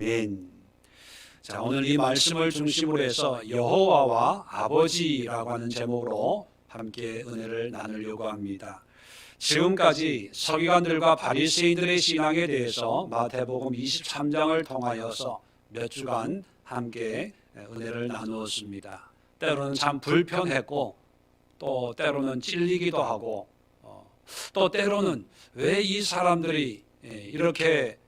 아멘. 자, 오늘 이 말씀을 중심으로 해서 여호와와 아버지라고 하는 제목으로 함께 은혜를 나누려고 합니다. 지금까지 서기관들과 바리새인들의 신앙에 대해서 마태복음 23장을 통하여서 몇 주간 함께 은혜를 나누었습니다. 때로는 참 불편했고 또 때로는 찔리기도 하고 또 때로는 왜 이 사람들이 이렇게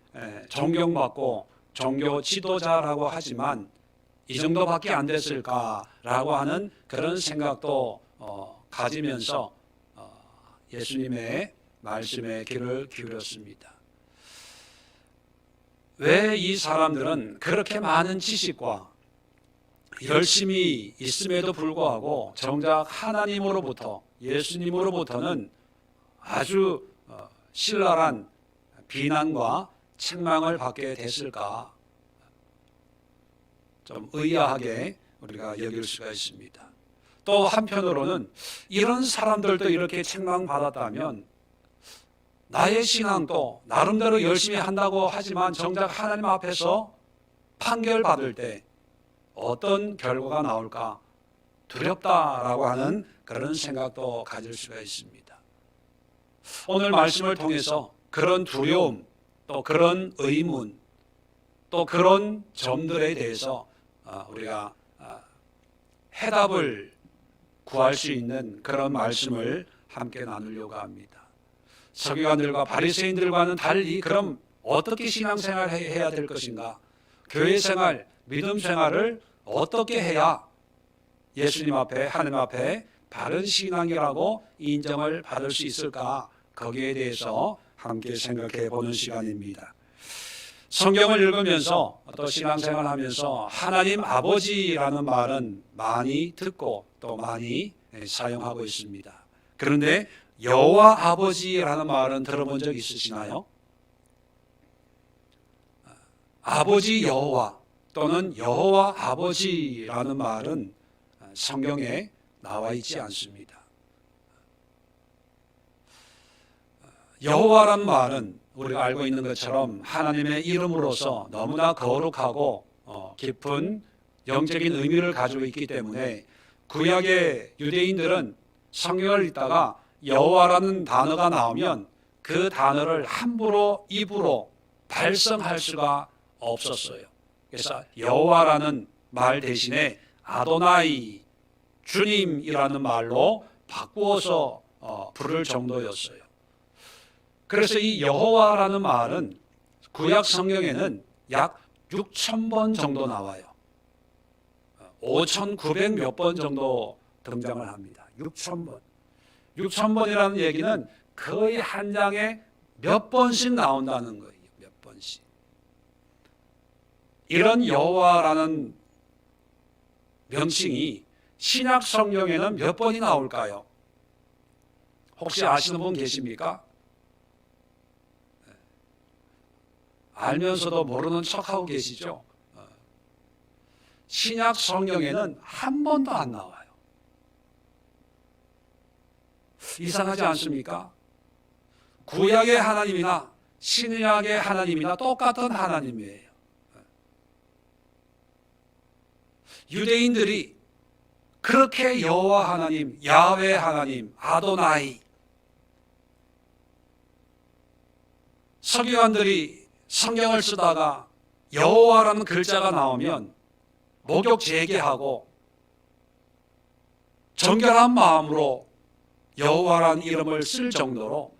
존경받고 종교 지도자라고 하지만 이 정도밖에 안 됐을까라고 하는 그런 생각도 가지면서 예수님의 말씀에 귀를 기울였습니다. 왜 이 사람들은 그렇게 많은 지식과 열심히 있음에도 불구하고 정작 하나님으로부터 예수님으로부터는 아주 신랄한 비난과 책망을 받게 됐을까? 좀 의아하게 우리가 여길 수가 있습니다. 또 한편으로는 이런 사람들도 이렇게 책망받았다면 나의 신앙도 나름대로 열심히 한다고 하지만 정작 하나님 앞에서 판결받을 때 어떤 결과가 나올까 두렵다라고 하는 그런 생각도 가질 수가 있습니다. 오늘 말씀을 통해서 그런 두려움, 또 그런 의문, 또 그런 점들에 대해서 우리가 해답을 구할 수 있는 그런 말씀을 함께 나누려고 합니다. 서기관들과 바리새인들과는 달리 그럼 어떻게 신앙생활을 해야 될 것인가? 교회 생활, 믿음 생활을 어떻게 해야 예수님 앞에, 하나님 앞에 바른 신앙이라고 인정을 받을 수 있을까? 거기에 대해서 함께 생각해 보는 시간입니다. 성경을 읽으면서 또 신앙생활을 하면서 하나님 아버지라는 말은 많이 듣고 또 많이 사용하고 있습니다. 그런데 여호와 아버지라는 말은 들어본 적 있으시나요? 아버지 여호와 또는 여호와 아버지라는 말은 성경에 나와 있지 않습니다. 여호와란 말은 우리가 알고 있는 것처럼 하나님의 이름으로서 너무나 거룩하고 깊은 영적인 의미를 가지고 있기 때문에 구약의 유대인들은 성경을 읽다가 여호와라는 단어가 나오면 그 단어를 함부로 입으로 발성할 수가 없었어요. 그래서 여호와라는 말 대신에 아도나이, 주님이라는 말로 바꾸어서 부를 정도였어요. 그래서 이 여호와라는 말은 구약 성경에는 약 6,000번 정도 나와요. 5,900 몇 번 정도 등장을 합니다. 6,000번. 6,000번이라는 얘기는 거의 한 장에 몇 번씩 나온다는 거예요. 몇 번씩. 이런 여호와라는 명칭이 신약 성경에는 몇 번이 나올까요? 혹시 아시는 분 계십니까? 알면서도 모르는 척하고 계시죠? 신약 성경에는 한 번도 안 나와요. 이상하지 않습니까? 구약의 하나님이나 신약의 하나님이나 똑같은 하나님이에요. 유대인들이 그렇게 여호와 하나님, 야훼 하나님, 아도나이, 서기관들이 성경을 쓰다가 여호와라는 글자가 나오면 목욕 재개하고 정결한 마음으로 여호와라는 이름을 쓸 정도로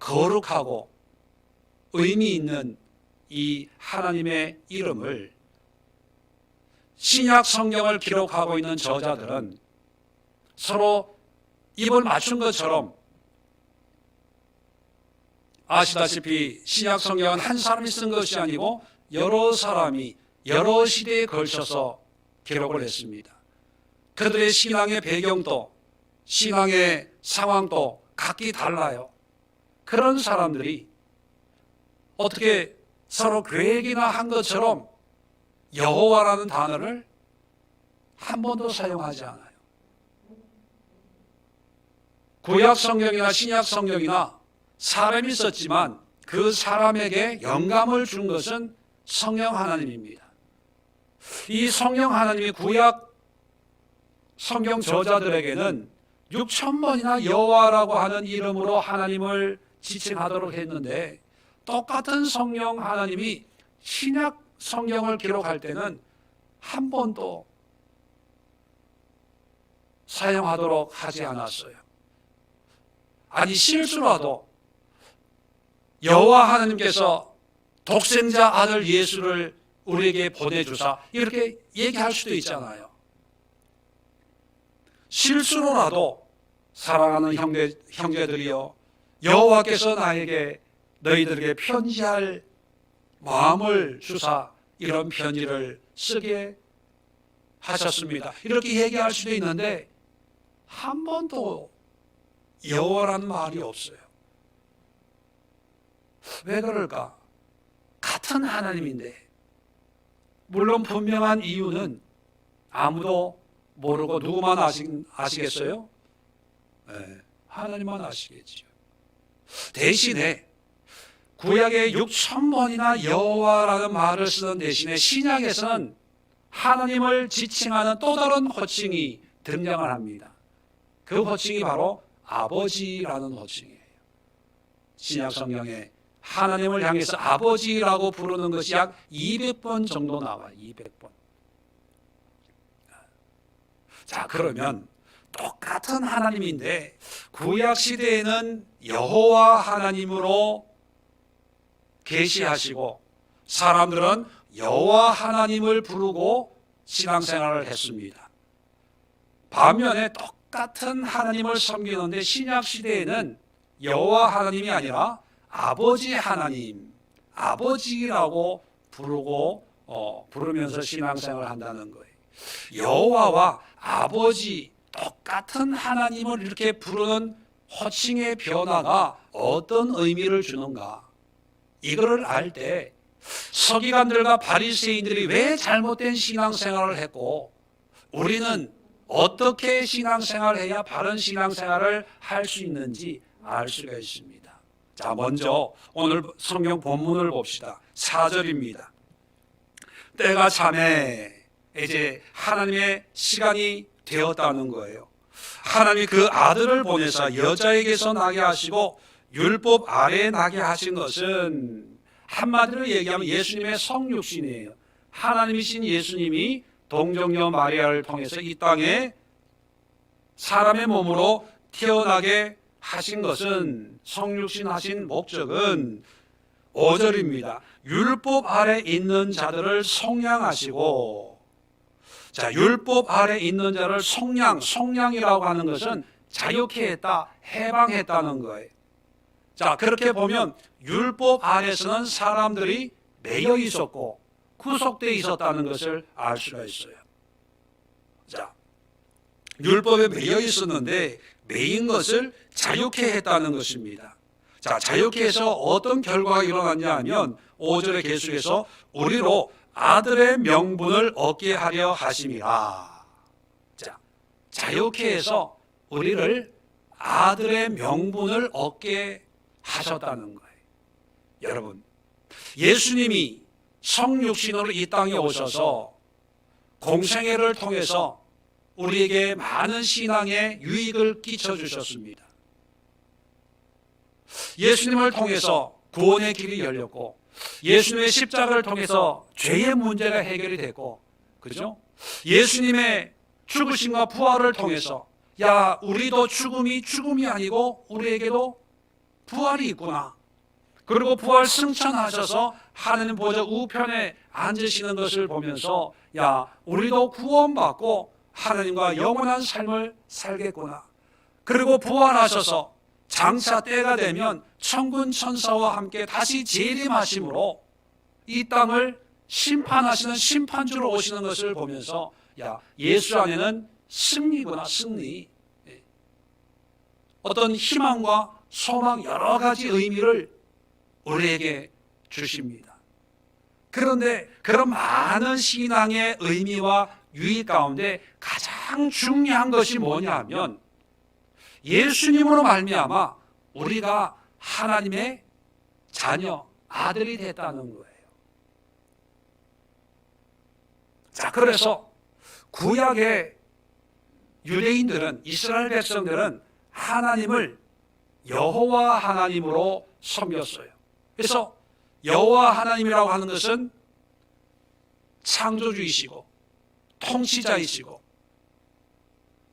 거룩하고 의미 있는 이 하나님의 이름을 신약 성경을 기록하고 있는 저자들은 서로 입을 맞춘 것처럼 아시다시피 신약 성경은 한 사람이 쓴 것이 아니고 여러 사람이 여러 시대에 걸쳐서 기록을 했습니다. 그들의 신앙의 배경도 신앙의 상황도 각기 달라요. 그런 사람들이 어떻게 서로 계획이나 한 것처럼 여호와라는 단어를 한 번도 사용하지 않아요. 구약 성경이나 신약 성경이나 사람이 썼지만 그 사람에게 영감을 준 것은 성령 하나님입니다. 이 성령 하나님이 구약 성경 저자들에게는 6,000번이나 여호와라고 하는 이름으로 하나님을 지칭하도록 했는데, 똑같은 성령 하나님이 신약 성경을 기록할 때는 한 번도 사용하도록 하지 않았어요. 아니, 실수라도 여호와 하나님께서 독생자 아들 예수를 우리에게 보내주사 이렇게 얘기할 수도 있잖아요. 실수로라도 사랑하는 형제들이여, 여호와께서 나에게 너희들에게 편지할 마음을 주사 이런 편지를 쓰게 하셨습니다. 이렇게 얘기할 수도 있는데 한 번도 여호와라는 말이 없어요. 왜 그럴까? 같은 하나님인데, 물론 분명한 이유는 아무도 모르고 누구만 아시겠어요? 네, 하나님만 아시겠죠. 대신에 구약에 6,000번이나 여호와라는 말을 쓰는 대신에 신약에서는 하나님을 지칭하는 또 다른 호칭이 등장을 합니다. 그 호칭이 바로 아버지라는 호칭이에요. 신약 성경에 하나님을 향해서 아버지라고 부르는 것이 약 200번 정도 나와요. 200번. 자, 그러면 똑같은 하나님인데 구약 시대에는 여호와 하나님으로 계시하시고 사람들은 여호와 하나님을 부르고 신앙생활을 했습니다. 반면에 똑같은 하나님을 섬기는데 신약 시대에는 여호와 하나님이 아니라 아버지 하나님, 아버지라고 부르면서 신앙생활을 한다는 거예요. 여호와와 아버지, 똑같은 하나님을 이렇게 부르는 호칭의 변화가 어떤 의미를 주는가? 이거를 알 때 서기관들과 바리새인들이 왜 잘못된 신앙생활을 했고 우리는 어떻게 신앙생활을 해야 바른 신앙생활을 할 수 있는지 알 수가 있습니다. 자, 먼저 오늘 성경 본문을 봅시다. 4절입니다. 때가 차매 이제 하나님의 시간이 되었다는 거예요. 하나님이 그 아들을 보내사 여자에게서 나게 하시고 율법 아래에 나게 하신 것은 한마디로 얘기하면 예수님의 성육신이에요. 하나님이신 예수님이 동정녀 마리아를 통해서 이 땅에 사람의 몸으로 태어나게 하신 것은, 성육신 하신 목적은 5절입니다. 율법 아래 있는 자들을 속량하시고, 자, 율법 아래 있는 자를 속량이라고 하는 것은 자유케 했다, 해방했다는 거예요. 자, 그렇게 보면 율법 아래서는 사람들이 매여 있었고 구속되어 있었다는 것을 알 수가 있어요. 자, 율법에 매여 있었는데 매인 것을 자유케 했다는 것입니다. 자, 자유케 해서 어떤 결과가 일어났냐 하면 5절에 계속해서 우리로 아들의 명분을 얻게 하려 하심이라. 자, 자유케 해서 우리를 아들의 명분을 얻게 하셨다는 거예요. 여러분, 예수님이 성육신으로 이 땅에 오셔서 공생애를 통해서 우리에게 많은 신앙의 유익을 끼쳐주셨습니다. 예수님을 통해서 구원의 길이 열렸고, 예수님의 십자가를 통해서 죄의 문제가 해결이 됐고, 그죠? 예수님의 죽으심과 부활을 통해서 야, 우리도 죽음이 아니고 우리에게도 부활이 있구나. 그리고 부활 승천하셔서 하나님 보좌 우편에 앉으시는 것을 보면서 야, 우리도 구원받고 하나님과 영원한 삶을 살겠구나. 그리고 부활하셔서 장차 때가 되면 천군 천사와 함께 다시 재림하심으로 이 땅을 심판하시는 심판주로 오시는 것을 보면서 야, 예수 안에는 승리구나, 승리. 어떤 희망과 소망 여러 가지 의미를 우리에게 주십니다. 그런데 그런 많은 신앙의 의미와 유익 가운데 가장 중요한 것이 뭐냐면 예수님으로 말미암아 우리가 하나님의 자녀, 아들이 됐다는 거예요. 자, 그래서 구약의 유대인들은, 이스라엘 백성들은 하나님을 여호와 하나님으로 섬겼어요. 그래서 여호와 하나님이라고 하는 것은 창조주이시고 통치자이시고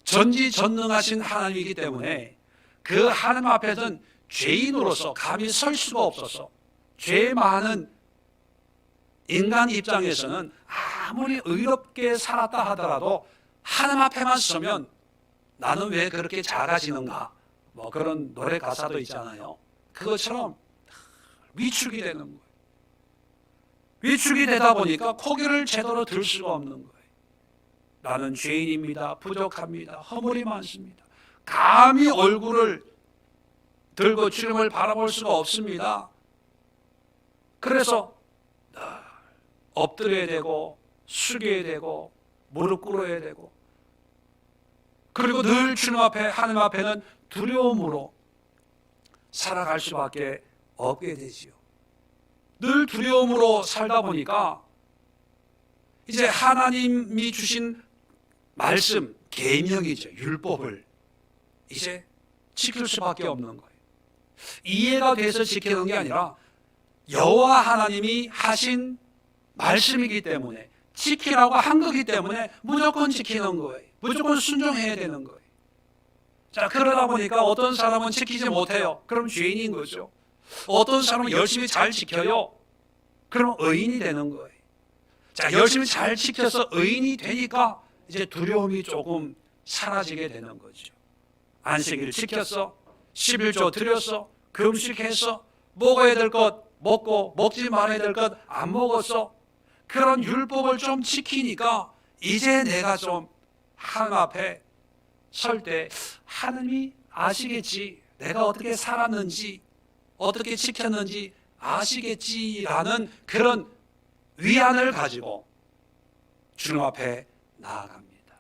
전지전능하신 하나님이기 때문에 그 하나님 앞에서는 죄인으로서 감히 설 수가 없어서, 죄 많은 인간 입장에서는 아무리 의롭게 살았다 하더라도 하나님 앞에만 서면 나는 왜 그렇게 작아지는가, 뭐 그런 노래 가사도 있잖아요. 그것처럼 위축이 되는 거예요. 위축이 되다 보니까 고개를 제대로 들 수가 없는 거예요. 나는 죄인입니다. 부족합니다. 허물이 많습니다. 감히 얼굴을 들고 주님을 바라볼 수가 없습니다. 그래서 엎드려야 되고 숙여야 되고 무릎 꿇어야 되고, 그리고 늘 주님 앞에, 하나님 앞에는 두려움으로 살아갈 수밖에 없게 되지요. 늘 두려움으로 살다 보니까 이제 하나님이 주신 말씀, 계명이죠, 율법을 이제 지킬 수밖에 없는 거예요. 이해가 돼서 지키는 게 아니라 여호와 하나님이 하신 말씀이기 때문에, 지키라고 한 거기 때문에 무조건 지키는 거예요. 무조건 순종해야 되는 거예요. 자, 그러다 보니까 어떤 사람은 지키지 못해요. 그럼 죄인인 거죠. 어떤 사람은 열심히 잘 지켜요. 그럼 의인이 되는 거예요. 자, 열심히 잘 지켜서 의인이 되니까 이제 두려움이 조금 사라지게 되는 거죠. 안식일 지켰어, 11조 드렸어, 금식했어, 먹어야 될 것 먹고 먹지 말아야 될 것 안 먹었어. 그런 율법을 좀 지키니까 이제 내가 좀 하나님 앞에 설 때 하나님이 아시겠지, 내가 어떻게 살았는지 어떻게 지켰는지 아시겠지라는 그런 위안을 가지고 주님 앞에 나아갑니다.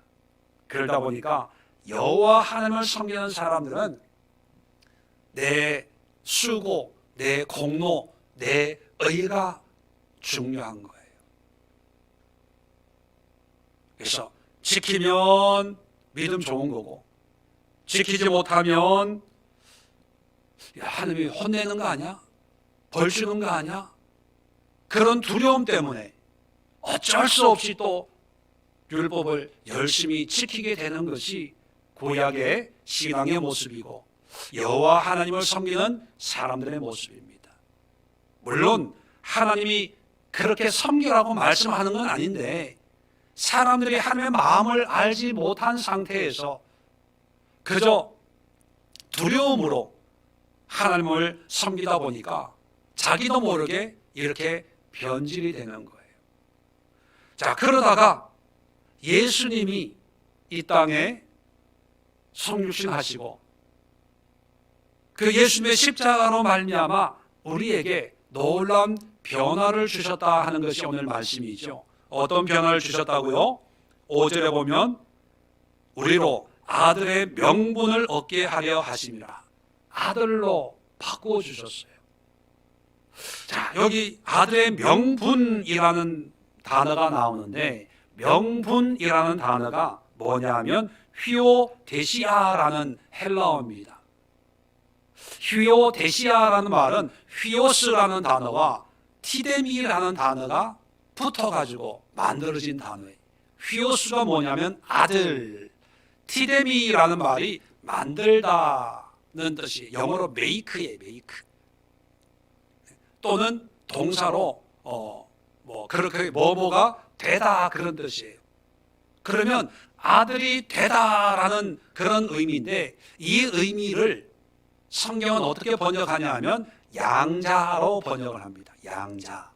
그러다 보니까 여호와 하나님을 섬기는 사람들은 내 수고, 내 공로, 내 의가 중요한 거예요. 그래서 지키면 믿음 좋은 거고, 지키지 못하면 야, 하나님이 혼내는 거 아니야? 벌 주는 거 아니야? 그런 두려움 때문에 어쩔 수 없이 또 율법을 열심히 지키게 되는 것이 구약의 신앙의 모습이고 여호와 하나님을 섬기는 사람들의 모습입니다. 물론 하나님이 그렇게 섬기라고 말씀하는 건 아닌데, 사람들이 하나님의 마음을 알지 못한 상태에서 그저 두려움으로 하나님을 섬기다 보니까 자기도 모르게 이렇게 변질이 되는 거예요. 자, 그러다가 예수님이 이 땅에 성육신하시고 그 예수님의 십자가로 말미암아 우리에게 놀라운 변화를 주셨다 하는 것이 오늘 말씀이죠. 어떤 변화를 주셨다고요? 5절에 보면 우리로 아들의 명분을 얻게 하려 하심이라. 아들로 바꾸어 주셨어요. 자, 여기 아들의 명분이라는 단어가 나오는데, 명분이라는 단어가 뭐냐면 휘오데시아라는 헬라어입니다. 휘오데시아라는 말은 휘오스라는 단어와 티데미라는 단어가 붙어가지고 만들어진 단어예요. 휘오스가 뭐냐면 아들, 티데미라는 말이 만들다는 뜻이 영어로 메이크예요. 메이크. 또는 동사로 그렇게 뭐뭐가 되다 그런 뜻이에요. 그러면 아들이 되다라는 그런 의미인데, 이 의미를 성경은 어떻게 번역하냐 하면 양자로 번역을 합니다. 양자.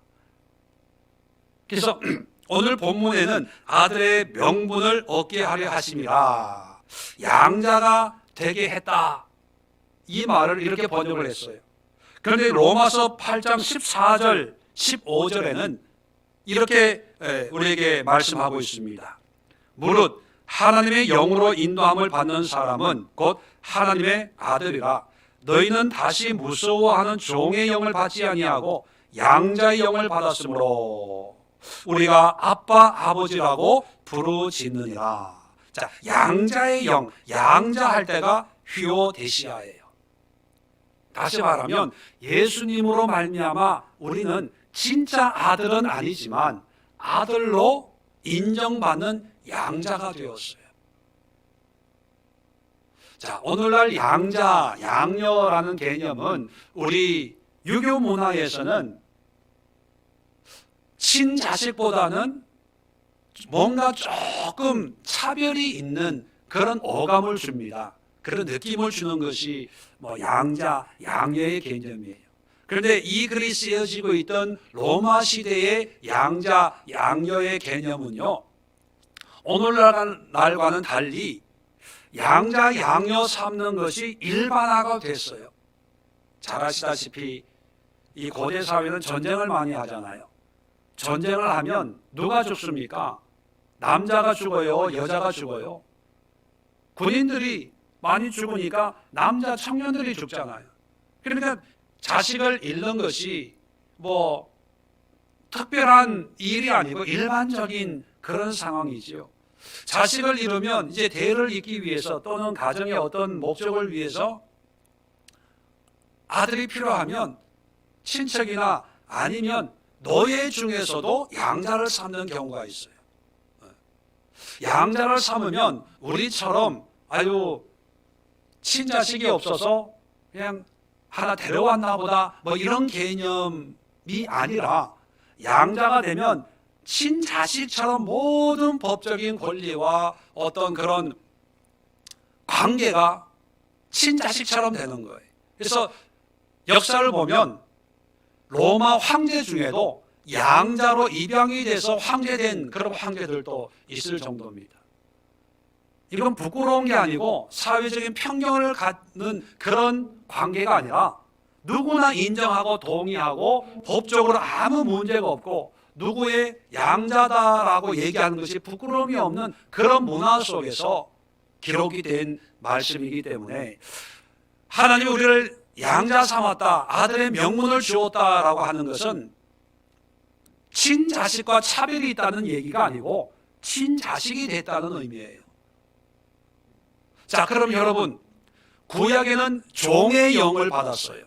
그래서 오늘 본문에는 아들의 명분을 얻게 하려 하심이라, 양자가 되게 했다, 이 말을 이렇게 번역을 했어요. 그런데 로마서 8장 14절 15절에는 이렇게 우리에게 말씀하고 있습니다. 무릇 하나님의 영으로 인도함을 받는 사람은 곧 하나님의 아들이라. 너희는 다시 무서워하는 종의 영을 받지 아니하고 양자의 영을 받았으므로. 우리가 아빠 아버지라고 부르짖느니라. 자, 양자의 영, 양자할 때가 휴오데시아예요. 다시 말하면 예수님으로 말미암아 우리는 진짜 아들은 아니지만 아들로 인정받는 양자가 되었어요. 자, 오늘날 양자, 양녀라는 개념은 우리 유교 문화에서는 친자식보다는 뭔가 조금 차별이 있는 그런 어감을 줍니다. 그런 느낌을 주는 것이 양자, 양녀의 개념이에요. 그런데 이 글이 쓰여지고 있던 로마 시대의 양자, 양녀의 개념은요, 오늘날과는 달리 양자, 양녀 삼는 것이 일반화가 됐어요. 잘 아시다시피 이 고대 사회는 전쟁을 많이 하잖아요. 전쟁을 하면 누가 죽습니까? 남자가 죽어요? 여자가 죽어요? 군인들이 많이 죽으니까 남자 청년들이 죽잖아요. 그러니까 자식을 잃는 것이 특별한 일이 아니고 일반적인 그런 상황이지요. 자식을 잃으면 이제 대를 잇기 위해서 또는 가정의 어떤 목적을 위해서 아들이 필요하면 친척이나 아니면 노예 중에서도 양자를 삼는 경우가 있어요. 양자를 삼으면 우리처럼 친자식이 없어서 그냥 하나 데려왔나 보다 이런 개념이 아니라 양자가 되면 친자식처럼 모든 법적인 권리와 어떤 그런 관계가 친자식처럼 되는 거예요. 그래서 역사를 보면 로마 황제 중에도 양자로 입양이 돼서 황제된 그런 황제들도 있을 정도입니다. 이건 부끄러운 게 아니고 사회적인 편견을 갖는 그런 관계가 아니라 누구나 인정하고 동의하고 법적으로 아무 문제가 없고 누구의 양자다라고 얘기하는 것이 부끄러움이 없는 그런 문화 속에서 기록이 된 말씀이기 때문에 하나님이 우리를 양자 삼았다, 아들의 명분을 주었다라고 하는 것은 친자식과 차별이 있다는 얘기가 아니고 친자식이 됐다는 의미예요. 자, 그럼 여러분, 구약에는 종의 영을 받았어요.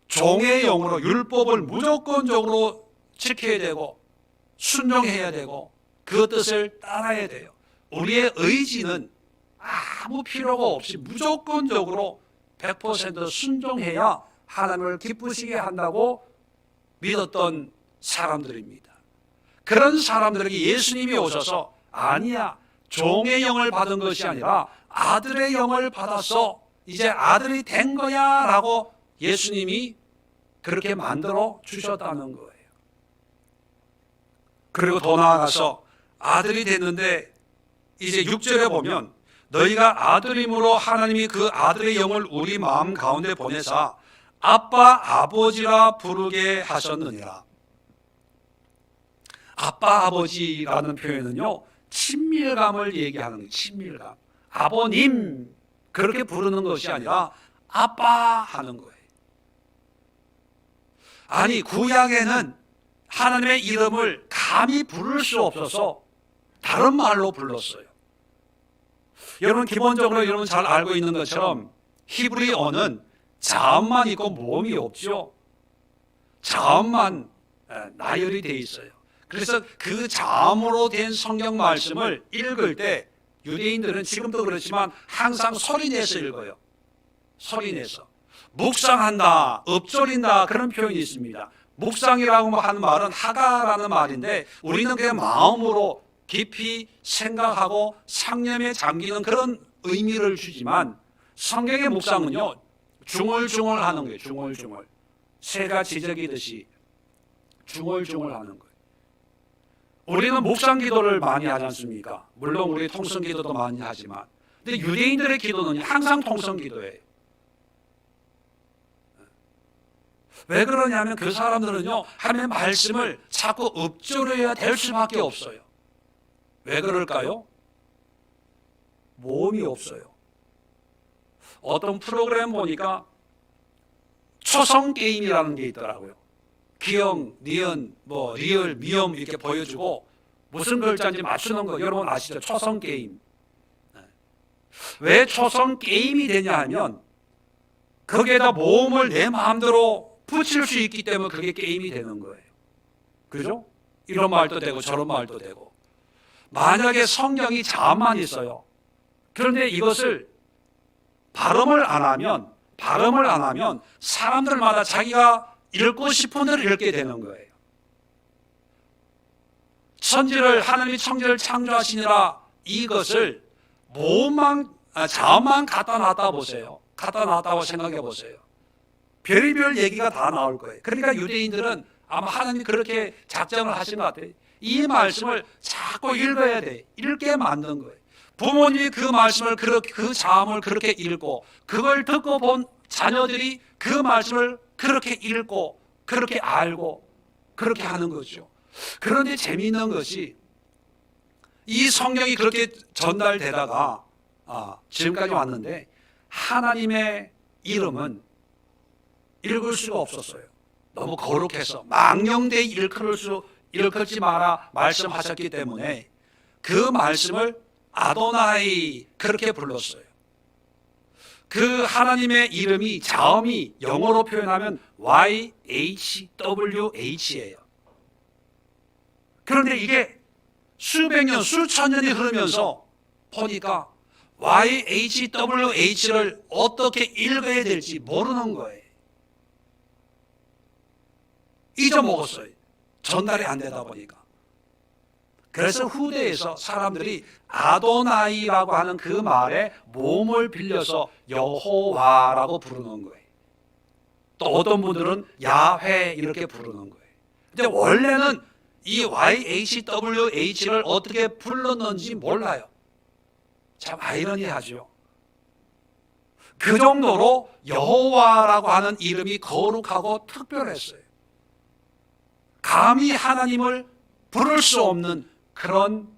종의 영으로 율법을 무조건적으로 지켜야 되고 순종해야 되고 그 뜻을 따라야 돼요. 우리의 의지는 아무 필요가 없이 무조건적으로 100% 순종해야 하나님을 기쁘시게 한다고 믿었던 사람들입니다. 그런 사람들에게 예수님이 오셔서 아니야, 종의 영을 받은 것이 아니라 아들의 영을 받았어, 이제 아들이 된 거야 라고 예수님이 그렇게 만들어 주셨다는 거예요. 그리고 더 나아가서 아들이 됐는데 이제 6절에 보면 너희가 아들임으로 하나님이 그 아들의 영을 우리 마음 가운데 보내사 아빠 아버지라 부르게 하셨느니라. 아빠 아버지라는 표현은요, 친밀감을 얘기하는 거예요. 친밀감. 아버님 그렇게 부르는 것이 아니라 아빠 하는 거예요. 아니, 구약에는 하나님의 이름을 감히 부를 수 없어서 다른 말로 불렀어요. 여러분, 기본적으로 여러분 잘 알고 있는 것처럼 히브리어는 자음만 있고 모음이 없죠. 자음만 나열이 돼 있어요. 그래서 그 자음으로 된 성경 말씀을 읽을 때 유대인들은 지금도 그렇지만 항상 소리내서 읽어요. 소리내서. 묵상한다, 읊조린다 그런 표현이 있습니다. 묵상이라고 하는 말은 하가라는 말인데 우리는 그냥 마음으로 깊이 생각하고 상념에 잠기는 그런 의미를 주지만 성경의 묵상은요, 중얼중얼 하는 거예요. 중얼중얼. 새가 지저귀듯이 중얼중얼 하는 거예요. 우리는 묵상 기도를 많이 하지 않습니까? 물론 우리 통성 기도도 많이 하지만, 근데 유대인들의 기도는 항상 통성 기도예요. 왜 그러냐면 그 사람들은요, 하나님의 말씀을 자꾸 읊조려야 될 수밖에 없어요. 왜 그럴까요? 모음이 없어요. 어떤 프로그램 보니까 초성 게임이라는 게 있더라고요. 기역, 니은, 리을, 미음 이렇게 보여주고 무슨 글자인지 맞추는 거 여러분 아시죠? 초성 게임. 왜 초성 게임이 되냐 하면 거기에다 모음을 내 마음대로 붙일 수 있기 때문에 그게 게임이 되는 거예요. 그죠? 이런 말도 되고 저런 말도 되고. 만약에 성경이 자음만 있어요. 그런데 이것을 발음을 안 하면 사람들마다 자기가 읽고 싶은 대로 읽게 되는 거예요. 하나님이 천지를 창조하시니라 이것을 자음만 갖다 놨다 보세요. 갖다 놨다고 생각해 보세요. 별의별 얘기가 다 나올 거예요. 그러니까 유대인들은 아마 하나님이 그렇게 작정을 하신 것 같아요. 이 말씀을 자꾸 읽어야 돼. 읽게 만든 거예요. 부모님이 그 말씀을 그 자음을 그렇게 읽고 그걸 듣고 본 자녀들이 그 말씀을 그렇게 읽고 그렇게 알고 그렇게 하는 거죠. 그런데 재미있는 것이 이 성경이 그렇게 전달되다가 지금까지 왔는데 하나님의 이름은 읽을 수가 없었어요. 너무 거룩해서 망령되이 일컬지 마라 말씀하셨기 때문에 그 말씀을 아도나이 그렇게 불렀어요. 그 하나님의 이름이 자음이 영어로 표현하면 YHWH예요. 그런데 이게 수백 년, 수천 년이 흐르면서 보니까 YHWH를 어떻게 읽어야 될지 모르는 거예요. 잊어먹었어요. 전달이 안 되다 보니까. 그래서 후대에서 사람들이 아도나이라고 하는 그 말에 모음을 빌려서 여호와라고 부르는 거예요. 또 어떤 분들은 야훼 이렇게 부르는 거예요. 근데 원래는 이 YHWH를 어떻게 불렀는지 몰라요. 참 아이러니하죠. 그 정도로 여호와라고 하는 이름이 거룩하고 특별했어요. 감히 하나님을 부를 수 없는 그런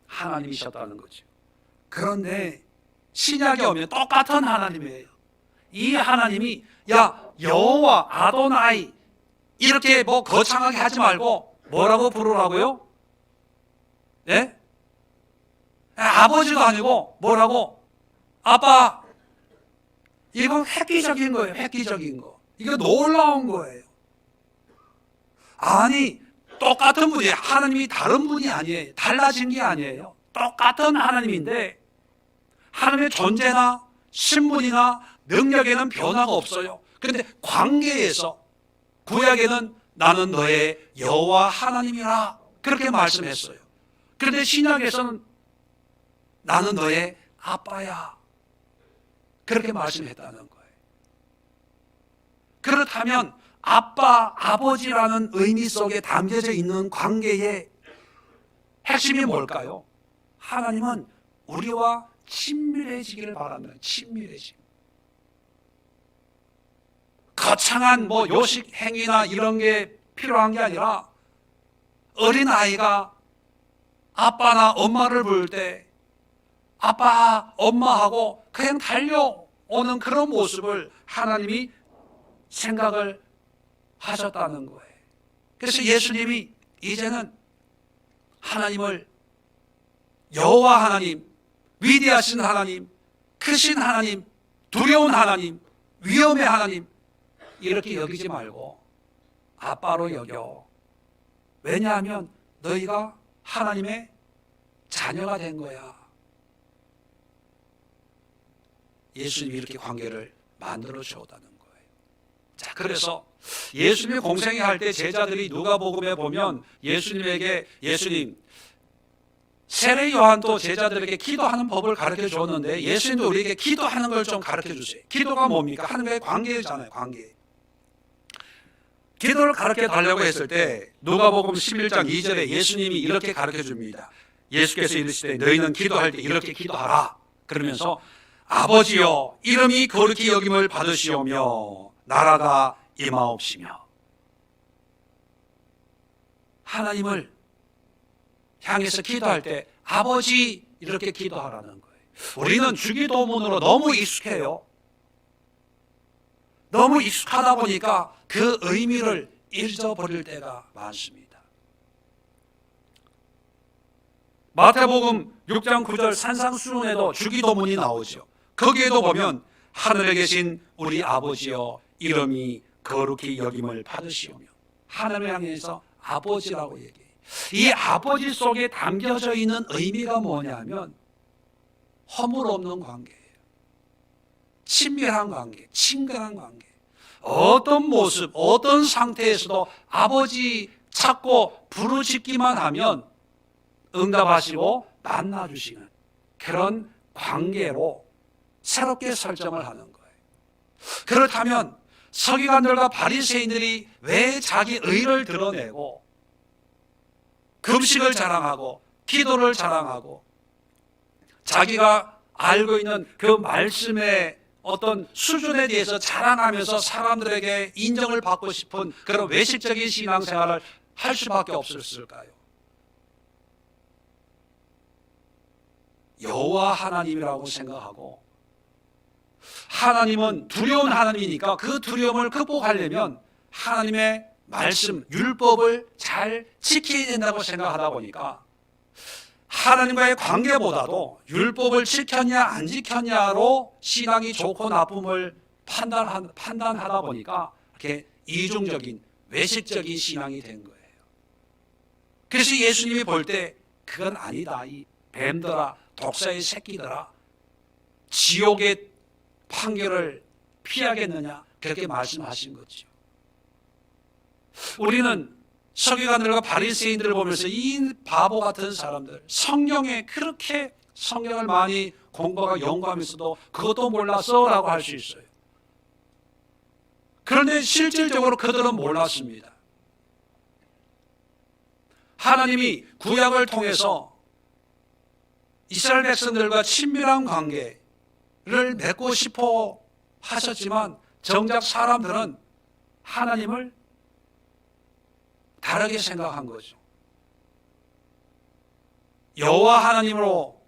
하나님이셨다는 거죠. 그런데 신약에 오면 똑같은 하나님이에요. 이 하나님이 여호와 아도나이 이렇게 거창하게 하지 말고 뭐라고 부르라고요? 네? 아버지도 아니고 뭐라고? 아빠. 이건 획기적인 거예요. 획기적인 거. 이거 놀라운 거예요. 아니 똑같은 분이에요. 하나님이 다른 분이 아니에요. 달라진 게 아니에요. 똑같은 하나님인데 하나님의 존재나 신분이나 능력에는 변화가 없어요. 그런데 관계에서 구약에는 나는 너의 여호와 하나님이라 그렇게 말씀했어요. 그런데 신약에서는 나는 너의 아빠야 그렇게 말씀했다는 거예요. 그렇다면 아빠, 아버지라는 의미 속에 담겨져 있는 관계의 핵심이 뭘까요? 하나님은 우리와 친밀해지기를 바랍니다. 친밀해짐. 거창한 요식 행위나 이런 게 필요한 게 아니라 어린아이가 아빠나 엄마를 부를 때 아빠, 엄마하고 그냥 달려오는 그런 모습을 하나님이 생각을 하셨다는 거예요. 그래서 예수님이 이제는 하나님을 여호와 하나님, 위대하신 하나님, 크신 하나님, 두려운 하나님, 위엄의 하나님 이렇게 여기지 말고 아빠로 여겨. 왜냐하면 너희가 하나님의 자녀가 된 거야. 예수님이 이렇게 관계를 만들어 주었다는 거예요. 자, 그래서 예수님이 공생애 할 때 제자들이 누가복음에 보면 예수님 세례 요한도 제자들에게 기도하는 법을 가르쳐 주었는데 예수님도 우리에게 기도하는 걸 좀 가르쳐 주세요. 기도가 뭡니까? 하나님과의 관계잖아요. 관계. 기도를 가르쳐 달라고 했을 때 누가복음 11장 2절에 예수님이 이렇게 가르쳐 줍니다. 예수께서 이르시되 너희는 기도할 때 이렇게 기도하라. 그러면서 아버지여 이름이 거룩히 여김을 받으시오며 나라가 임하옵시며. 하나님을 향해서 기도할 때 아버지 이렇게 기도하라는 거예요. 우리는 주기도문으로 너무 익숙해요. 너무 익숙하다 보니까 그 의미를 잊어버릴 때가 많습니다. 마태복음 6장 9절 산상수훈에도 주기도문이 나오죠. 거기에도 보면 하늘에 계신 우리 아버지여 이름이 거룩히 여김을 받으시오며, 하늘을 향해서 아버지라고 얘기해요. 이 아버지 속에 담겨져 있는 의미가 뭐냐면 허물 없는 관계예요. 친밀한 관계, 친근한 관계. 어떤 모습, 어떤 상태에서도 아버지 찾고 부르짖기만 하면 응답하시고 만나주시는 그런 관계로 새롭게 설정을 하는 거예요. 그렇다면 서기관들과 바리새인들이 왜 자기 의를 드러내고 금식을 자랑하고 기도를 자랑하고 자기가 알고 있는 그 말씀의 어떤 수준에 대해서 자랑하면서 사람들에게 인정을 받고 싶은 그런 외식적인 신앙생활을 할 수밖에 없었을까요? 여호와 하나님이라고 생각하고, 하나님은 두려운 하나님이니까 그 두려움을 극복하려면 하나님의 말씀, 율법을 잘 지켜야 된다고 생각하다 보니까 하나님과의 관계보다도 율법을 지켰냐 안 지켰냐로 신앙이 좋고 나쁨을 판단하다 보니까 이렇게 이중적인 외식적인 신앙이 된 거예요. 그래서 예수님이 볼 때 그건 아니다, 이 뱀들아, 독사의 새끼들아, 지옥의 판결을 피하겠느냐, 그렇게 말씀하신 거죠. 우리는 서기관들과 바리새인들을 보면서 이 바보 같은 사람들, 성경에 그렇게 성경을 많이 공부하고 연구하면서도 그것도 몰랐어 라고 할 수 있어요. 그런데 실질적으로 그들은 몰랐습니다. 하나님이 구약을 통해서 이스라엘 백성들과 친밀한 관계를 맺고 싶어 하셨지만 정작 사람들은 하나님을 다르게 생각한 거죠. 여호와 하나님으로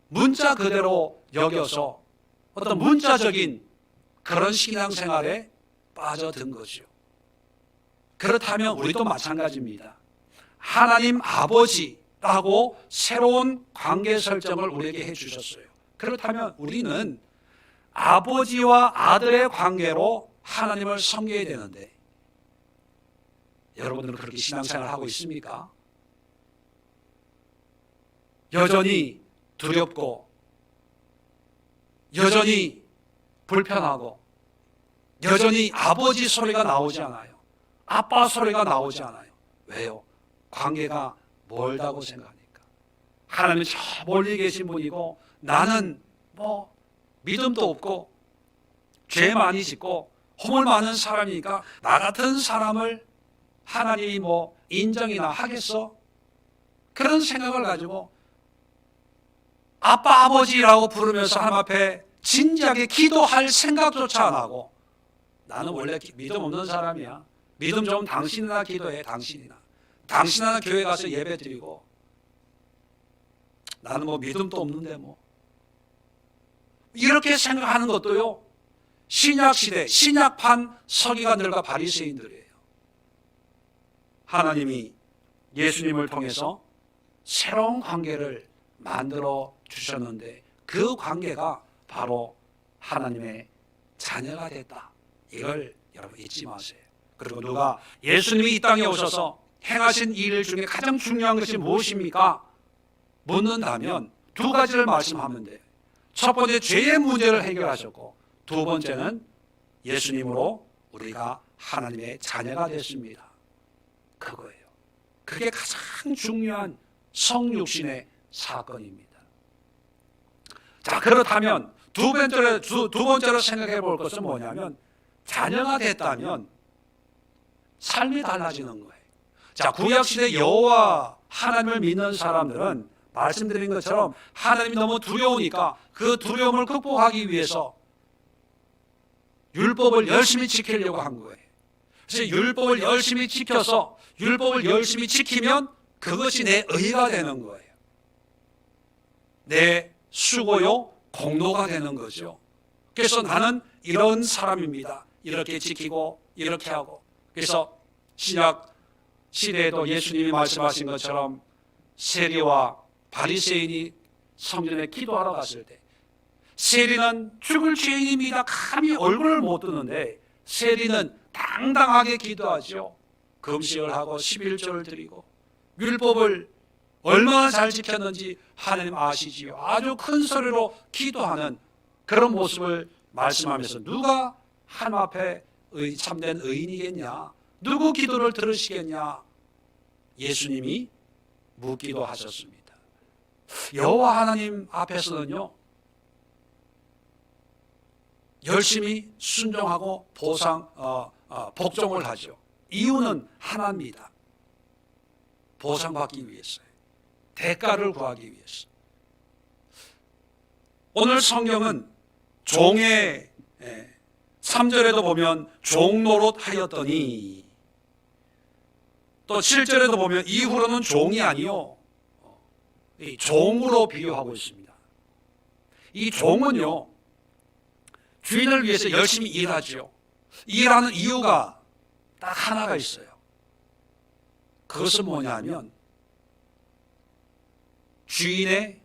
문자 그대로 여겨서 어떤 문자적인 그런 신앙생활에 빠져든 거죠. 그렇다면 우리도 마찬가지입니다. 하나님 아버지라고 새로운 관계 설정을 우리에게 해주셨어요. 그렇다면 우리는 아버지와 아들의 관계로 하나님을 섬겨야 되는데, 여러분들은 그렇게 신앙생활을 하고 있습니까? 여전히 두렵고, 여전히 불편하고, 여전히 아버지 소리가 나오지 않아요. 아빠 소리가 나오지 않아요. 왜요? 관계가 멀다고 생각하니까. 하나님은 저 멀리 계신 분이고 나는 뭐 믿음도 없고 죄 많이 짓고 허물 많은 사람이니까 나 같은 사람을 하나님이 뭐 인정이나 하겠어? 그런 생각을 가지고 아빠 아버지라고 부르면서 하나님 앞에 진지하게 기도할 생각조차 안 하고, 나는 원래 믿음 없는 사람이야, 믿음 좀 당신이나 기도해, 당신이나 교회 가서 예배 드리고, 나는 뭐 믿음도 없는데 뭐, 이렇게 생각하는 것도요 신약시대 신약판 서기관들과 바리새인들이에요. 하나님이 예수님을 통해서 새로운 관계를 만들어 주셨는데 그 관계가 바로 하나님의 자녀가 됐다. 이걸 여러분 잊지 마세요. 그리고 누가 예수님이 이 땅에 오셔서 행하신 일 중에 가장 중요한 것이 무엇입니까? 묻는다면 두 가지를 말씀하면 돼요. 첫 번째, 죄의 문제를 해결하셨고, 두 번째는 예수님으로 우리가 하나님의 자녀가 됐습니다. 그거예요. 그게 가장 중요한 성육신의 사건입니다. 자, 그렇다면 두 번째로 생각해 볼 것은 뭐냐면, 자녀가 됐다면 삶이 달라지는 거예요. 자, 구약시대 여호와 하나님을 믿는 사람들은 말씀드린 것처럼 하나님이 너무 두려우니까 그 두려움을 극복하기 위해서 율법을 열심히 지키려고 한 거예요. 그래서 율법을 열심히 지켜서 율법을 열심히 지키면 그것이 내 의가 되는 거예요. 내 수고요 공로가 되는 거죠. 그래서 나는 이런 사람입니다. 이렇게 지키고 이렇게 하고, 그래서 신약 시대에도 예수님이 말씀하신 것처럼 세리와 바리새인이 성전에 기도하러 갔을 때, 세리는 죽을 죄인입니다 감히 얼굴을 못 드는데 세리는 당당하게 기도하죠. 금식을 하고 11조를 드리고 율법을 얼마나 잘 지켰는지 하나님 아시지요. 아주 큰 소리로 기도하는 그런 모습을 말씀하면서 누가 하나님 앞에 참된 의인이겠냐, 누구 기도를 들으시겠냐, 예수님이 묻기도 하셨습니다. 여호와 하나님 앞에서는요, 열심히 순종하고 복종을 하죠. 이유는 하나입니다. 보상받기 위해서요. 대가를 구하기 위해서. 오늘 성경은 종의 3절에도 보면 종노릇 하였더니, 또 7절에도 보면 이후로는 종이 아니요 종으로 비유하고 있습니다. 이 종은요, 주인을 위해서 열심히 일하죠. 일하는 이유가 딱 하나가 있어요. 그것은 뭐냐면 주인의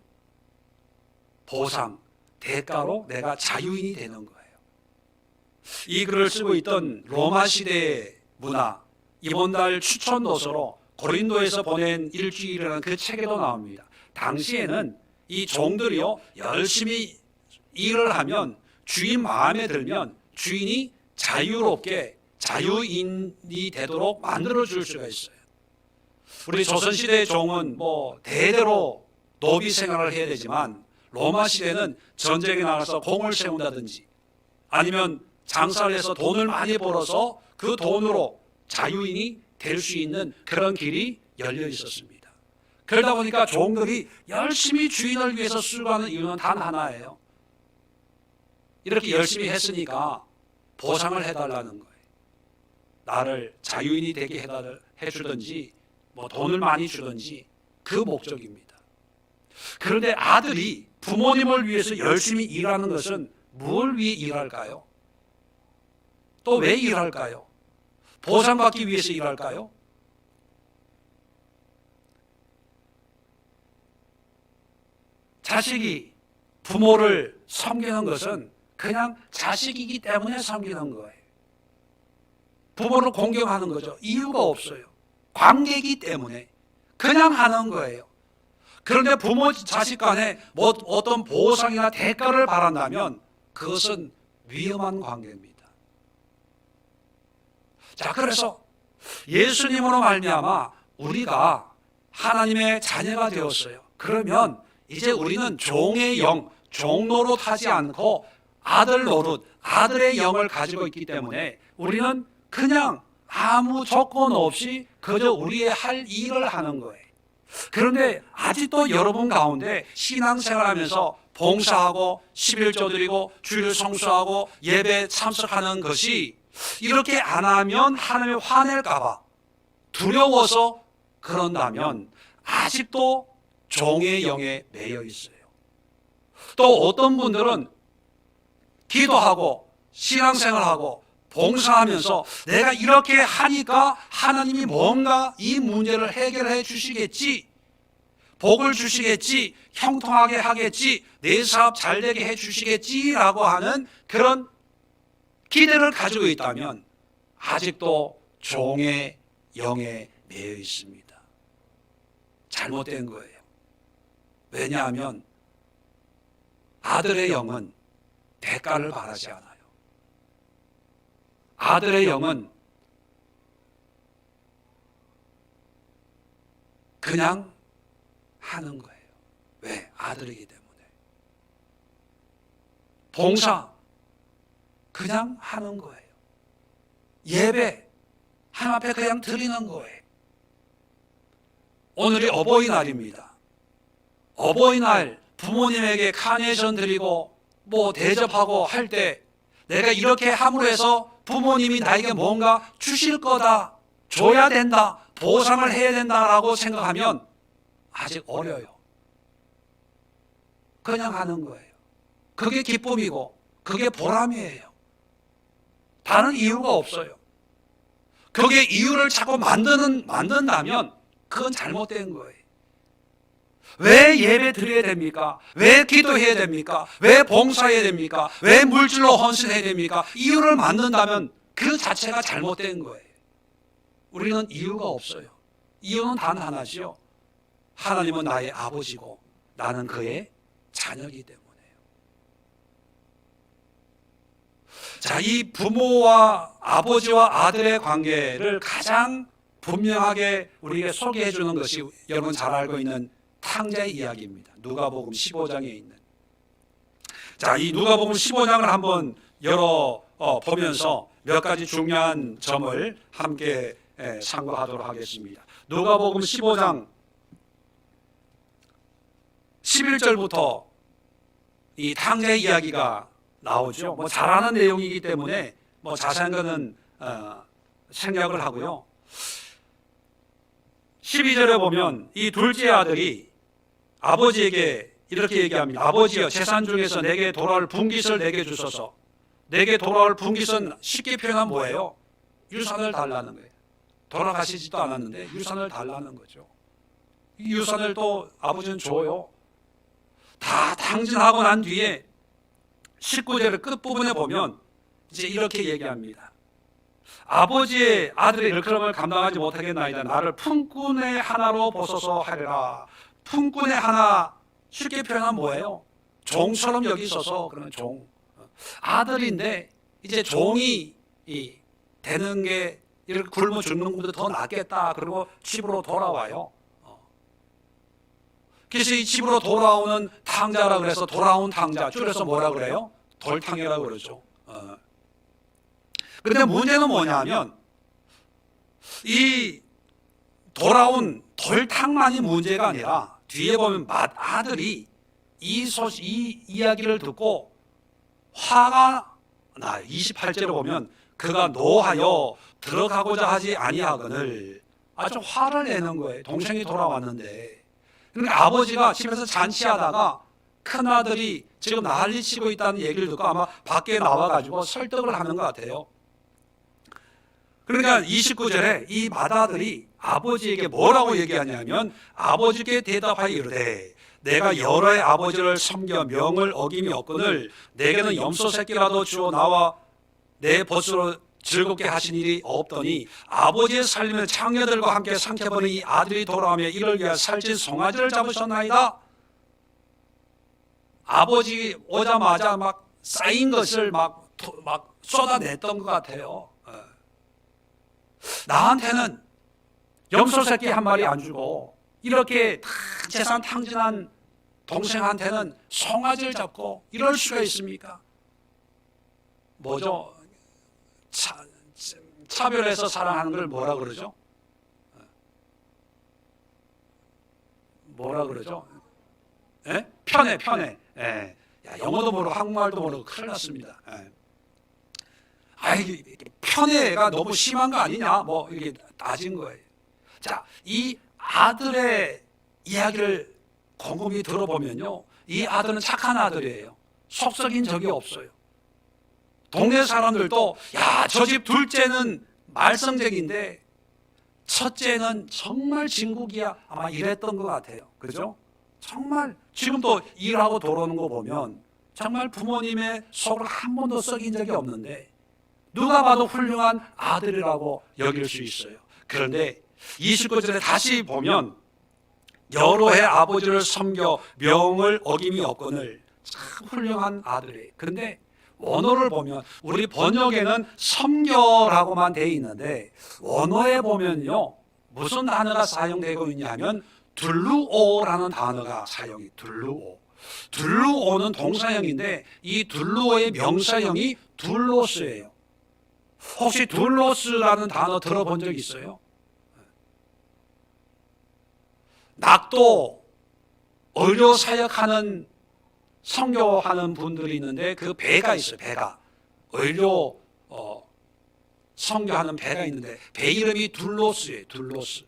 보상, 대가로 내가 자유인이 되는 거예요. 이 글을 쓰고 있던 로마 시대의 문화, 이번 달 추천 도서로 고린도에서 보낸 일주일이라는 그 책에도 나옵니다. 당시에는 이 종들이요, 열심히 일을 하면, 주인 마음에 들면 주인이 자유롭게 자유인이 되도록 만들어 줄 수가 있어요. 우리 조선시대의 종은 대대로 노비 생활을 해야 되지만, 로마 시대는 전쟁에 나가서 공을 세운다든지 아니면 장사를 해서 돈을 많이 벌어서 그 돈으로 자유인이 될 수 있는 그런 길이 열려 있었습니다. 그러다 보니까 종들이 열심히 주인을 위해서 수고하는 이유는 단 하나예요. 이렇게 열심히 했으니까 보상을 해달라는 거예요. 나를 자유인이 되게 해주든지 돈을 많이 주든지, 그 목적입니다. 그런데 아들이 부모님을 위해서 열심히 일하는 것은 뭘 위해 일할까요? 또 왜 일할까요? 보상받기 위해서 일할까요? 자식이 부모를 섬기는 것은 그냥 자식이기 때문에 섬기는 거예요. 부모를 공경하는 거죠. 이유가 없어요. 관계이기 때문에 그냥 하는 거예요. 그런데 부모 자식 간에 어떤 보상이나 대가를 바란다면 그것은 위험한 관계입니다. 자, 그래서 예수님으로 말미암아 우리가 하나님의 자녀가 되었어요. 그러면 이제 우리는 종의 영, 종노릇 하지 않고 아들 노릇, 아들의 영을 가지고 있기 때문에 우리는 그냥 아무 조건 없이 그저 우리의 할 일을 하는 거예요. 그런데 아직도 여러분 가운데 신앙생활하면서 봉사하고 11조 드리고 주일 성수하고 예배 참석하는 것이 이렇게 안 하면 하나님이 화낼까 봐 두려워서 그런다면 아직도 종의 영에 매여 있어요. 또 어떤 분들은 기도하고 신앙생활하고 봉사하면서 내가 이렇게 하니까 하나님이 뭔가 이 문제를 해결해 주시겠지, 복을 주시겠지, 형통하게 하겠지, 내 사업 잘 되게 해 주시겠지라고 하는 그런 기대를 가지고 있다면 아직도 종의 영에 매여 있습니다. 잘못된 거예요. 왜냐하면 아들의 영은 대가를 바라지 않아요. 아들의 영은 그냥 하는 거예요. 왜? 아들이기 때문에. 봉사 그냥 하는 거예요. 예배 하나님 앞에 그냥 드리는 거예요. 오늘이 어버이날입니다. 어버이날 부모님에게 카네이션 드리고 대접하고 할 때 내가 이렇게 함으로 해서 부모님이 나에게 뭔가 주실 거다, 줘야 된다, 보상을 해야 된다라고 생각하면 아직 어려요. 그냥 하는 거예요. 그게 기쁨이고 그게 보람이에요. 다른 이유가 없어요. 거기에 이유를 자꾸 만든다면 그건 잘못된 거예요. 왜 예배 드려야 됩니까? 왜 기도해야 됩니까? 왜 봉사해야 됩니까? 왜 물질로 헌신해야 됩니까? 이유를 만든다면 그 자체가 잘못된 거예요. 우리는 이유가 없어요. 이유는 단 하나죠. 하나님은 나의 아버지고 나는 그의 자녀이기 때문에요. 자, 이 부모와 아버지와 아들의 관계를 가장 분명하게 우리에게 소개해 주는 것이 여러분 잘 알고 있는 탕자의 이야기입니다. 누가복음 15장에 있는. 자, 이 누가복음 15장을 한번 보면서 몇 가지 중요한 점을 함께 참고하도록 하겠습니다. 누가복음 15장 11절부터 이 탕자의 이야기가 나오죠. 뭐 잘 아는 내용이기 때문에 뭐 자세한 거는 생략을 하고요. 12절에 보면 이 둘째 아들이 아버지에게 이렇게 얘기합니다. 아버지여, 재산 중에서 내게 돌아올 분깃을 내게 주소서. 내게 돌아올 분깃은 쉽게 표현하면 뭐예요? 유산을 달라는 거예요. 돌아가시지도 않았는데 유산을 달라는 거죠. 이 유산을 또 아버지는 줘요. 다 탕진하고 난 뒤에 19절의 끝부분에 보면 이제 이렇게 얘기합니다. 아버지의 아들의 일컬음을 감당하지 못하겠나이다. 나를 품꾼의 하나로 보소서 하리라. 품꾼의 하나, 쉽게 표현하면 뭐예요? 종처럼 여기소서. 그러면 종. 아들인데 이제 종이 되는 게 이렇게 굶어 죽는 것보다 더 낫겠다. 그리고 집으로 돌아와요. 그래서 이 집으로 돌아오는 탕자라 그래서 돌아온 탕자, 줄여서 뭐라 그래요? 돌탕이라고 그러죠. 그런데 문제는 뭐냐면 이 돌아온 돌탕만이 문제가 아니라 뒤에 보면 맏아들이 이 이야기를 듣고 화가 나요. 28절에 보면 그가 노하여 들어가고자 하지 아니하거늘 아주 화를 내는 거예요. 동생이 돌아왔는데. 그러니까 아버지가 집에서 잔치하다가 큰아들이 지금 난리치고 있다는 얘기를 듣고 아마 밖에 나와가지고 설득을 하는 것 같아요. 그러니까 29절에 이 맏아들이 아버지에게 뭐라고 얘기하냐면 아버지께 대답하여 이르되 내가 여러 해 아버지를 섬겨 명을 어김이 없거늘 내게는 염소 새끼라도 주어 나와 내 벗으로 즐겁게 하신 일이 없더니 아버지의 살림을 창녀들과 함께 삼켜버린 이 아들이 돌아오며 이를 위하여 살찐 송아지를 잡으셨나이다. 아버지 오자마자 막 쌓인 것을 막 쏟아냈던 것 같아요. 나한테는 염소 새끼 한 마리 안 주고 이렇게 다 재산 탕진한 동생한테는 송아지를 잡고 이럴 수가 있습니까? 뭐죠? 차별해서 사랑하는 걸 뭐라 그러죠? 뭐라 그러죠? 예? 편애. 예. 야, 영어도 모르고 한국말도 모르고 큰일 났습니다. 예. 아이, 편애가 너무 심한 거 아니냐? 뭐 이렇게 따진 거예요. 자, 이 아들의 이야기를 곰곰이 들어보면요, 이 아들은 착한 아들이에요. 속썩인 적이 없어요. 동네 사람들도 야, 저 집 둘째는 말썽쟁인데 첫째는 정말 진국이야. 아마 이랬던 것 같아요. 그죠? 정말 지금도 일하고 돌아오는 거 보면 정말 부모님의 속을 한 번도 썩인 적이 없는데 누가 봐도 훌륭한 아들이라고 여길 수 있어요. 그런데 29절에 다시 보면 여러 해 아버지를 섬겨 명을 어김이 없거늘 참 훌륭한 아들이에요. 그런데 원어를 보면 우리 번역에는 섬겨라고만 되어 있는데 원어에 보면요 무슨 단어가 사용되고 있냐면 둘루오라는 단어가 사용이 둘루오. 둘루오는 동사형인데 이 둘루오의 명사형이 둘로스예요. 혹시 둘로스라는 단어 들어본 적 있어요? 낙도 의료 사역하는 선교하는 분들이 있는데 그 배가 있어요. 배가 의료 선교하는 배가 있는데 배 이름이 둘로스예요. 둘로스.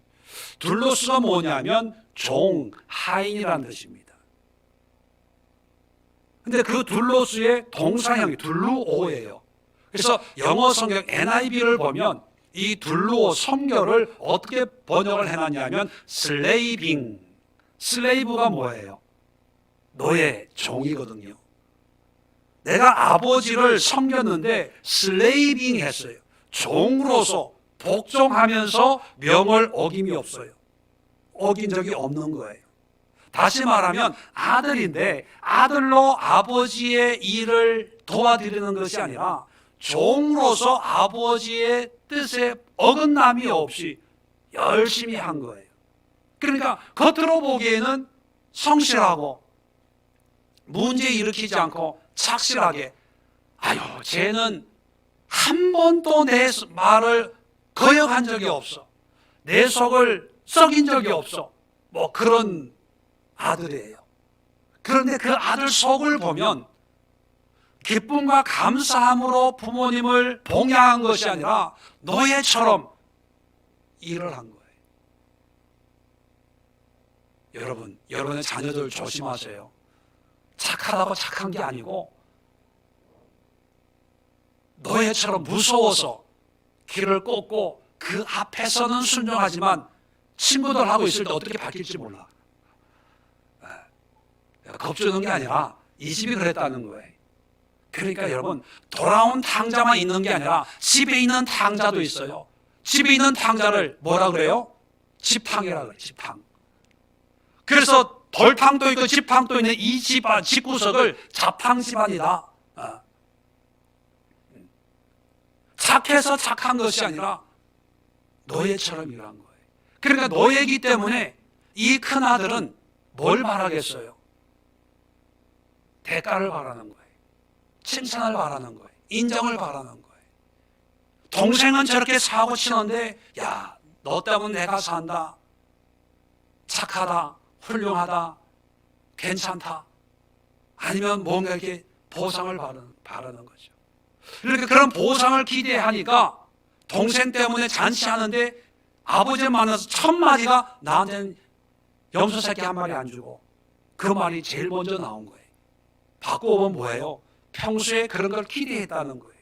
둘로스가 뭐냐면 종, 하인이라는 뜻입니다. 근데 그 둘로스의 동사형이 둘루오예요. 그래서 영어 성경 NIV를 보면 이 둘로 성결을 어떻게 번역을 해놨냐면 슬레이빙. 슬레이브가 뭐예요? 노예, 종이거든요. 내가 아버지를 섬겼는데 슬레이빙 했어요. 종으로서 복종하면서 명을 어김이 없어요. 어긴 적이 없는 거예요. 다시 말하면 아들인데 아들로 아버지의 일을 도와드리는 것이 아니라 종으로서 아버지의 뜻에 어긋남이 없이 열심히 한 거예요. 그러니까 겉으로 보기에는 성실하고 문제 일으키지 않고 착실하게, 아유 쟤는 한 번도 내 말을 거역한 적이 없어, 내 속을 썩인 적이 없어, 뭐 그런 아들이에요. 그런데 그 아들 속을 보면 기쁨과 감사함으로 부모님을 봉양한 것이 아니라 노예처럼 일을 한 거예요. 여러분, 여러분의 자녀들 조심하세요. 착하다고 착한 게 아니고 노예처럼 무서워서 길을 꽂고 그 앞에서는 순종하지만 친구들하고 있을 때 어떻게 바뀔지 몰라. 겁주는 게 아니라 이 집이 그랬다는 거예요. 그러니까 여러분, 돌아온 탕자만 있는 게 아니라 집에 있는 탕자도 있어요. 집에 있는 탕자를 뭐라 그래요? 집탕이라 그래요. 집탕. 그래서 돌탕도 있고 집탕도 있는 이 집안, 집구석을 잡탕 집안이다. 착해서 착한 것이 아니라 노예처럼 일한 거예요. 그러니까 노예이기 때문에 이 큰아들은 뭘 바라겠어요? 대가를 바라는 거예요. 칭찬을 바라는 거예요. 인정을 바라는 거예요. 동생은 저렇게 사고 치는데 야, 너 때문에 내가 산다. 착하다. 훌륭하다. 괜찮다. 아니면 뭔가 이렇게 보상을 바라는 거죠. 그러니까 그런 보상을 기대하니까 동생 때문에 잔치하는데 아버지 만나서 첫 마디가 나한테는 염소 새끼 한 마리 안 주고 그 말이 제일 먼저 나온 거예요. 바꿔보면 뭐예요? 평소에 그런 걸 기대했다는 거예요.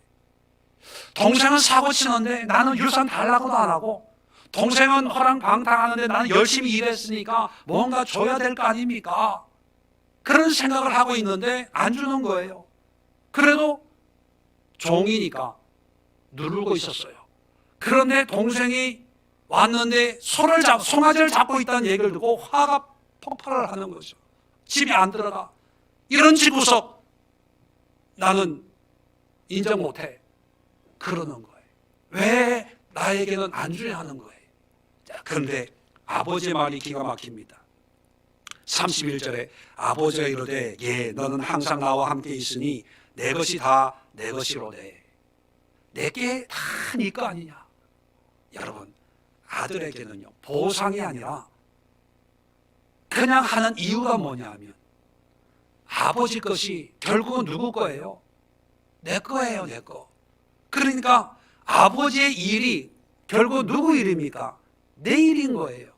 동생은 사고 치는데 나는 유산 달라고도 안 하고, 동생은 허랑방탕하는데 나는 열심히 일했으니까 뭔가 줘야 될 거 아닙니까? 그런 생각을 하고 있는데 안 주는 거예요. 그래도 종이니까 누르고 있었어요. 그런데 동생이 왔는데 송아지를 잡고 있다는 얘기를 듣고 화가 폭발을 하는 거죠. 집에 안 들어가. 이런 집구석 나는 인정 못해. 그러는 거예요. 왜 나에게는 안 주려 하는 거예요. 자, 그런데 아버지의 말이 기가 막힙니다. 31절에 아버지가 이르되 예, 너는 항상 나와 함께 있으니 내 것이 다 내 것이로되. 내게 다 네 거 아니냐. 여러분, 아들에게는요, 보상이 아니라 그냥 하는 이유가 뭐냐 하면 아버지 것이 결국은 누구 거예요? 내 거예요, 내 거. 그러니까 아버지의 일이 결국 누구 일입니까? 내 일인 거예요.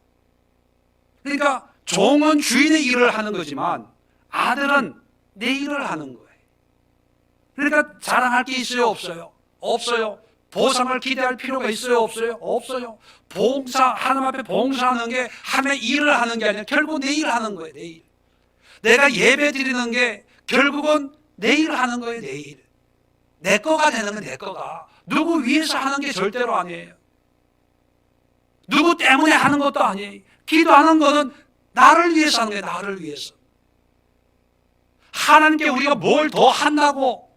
그러니까 종은 주인의 일을 하는 거지만 아들은 내 일을 하는 거예요. 그러니까 자랑할 게 있어요, 없어요? 없어요. 보상을 기대할 필요가 있어요, 없어요? 없어요. 하나님 앞에 봉사하는 게 하나님의 일을 하는 게 아니라 결국 내 일을 하는 거예요, 내 일. 내가 예배 드리는 게 결국은 내 일을 하는 거예요, 내 일. 내 거가 되는 건 내 거가. 누구 위해서 하는 게 절대로 아니에요. 누구 때문에 하는 것도 아니에요. 기도하는 거는 나를 위해서 하는 거예요, 나를 위해서. 하나님께 우리가 뭘 더 한다고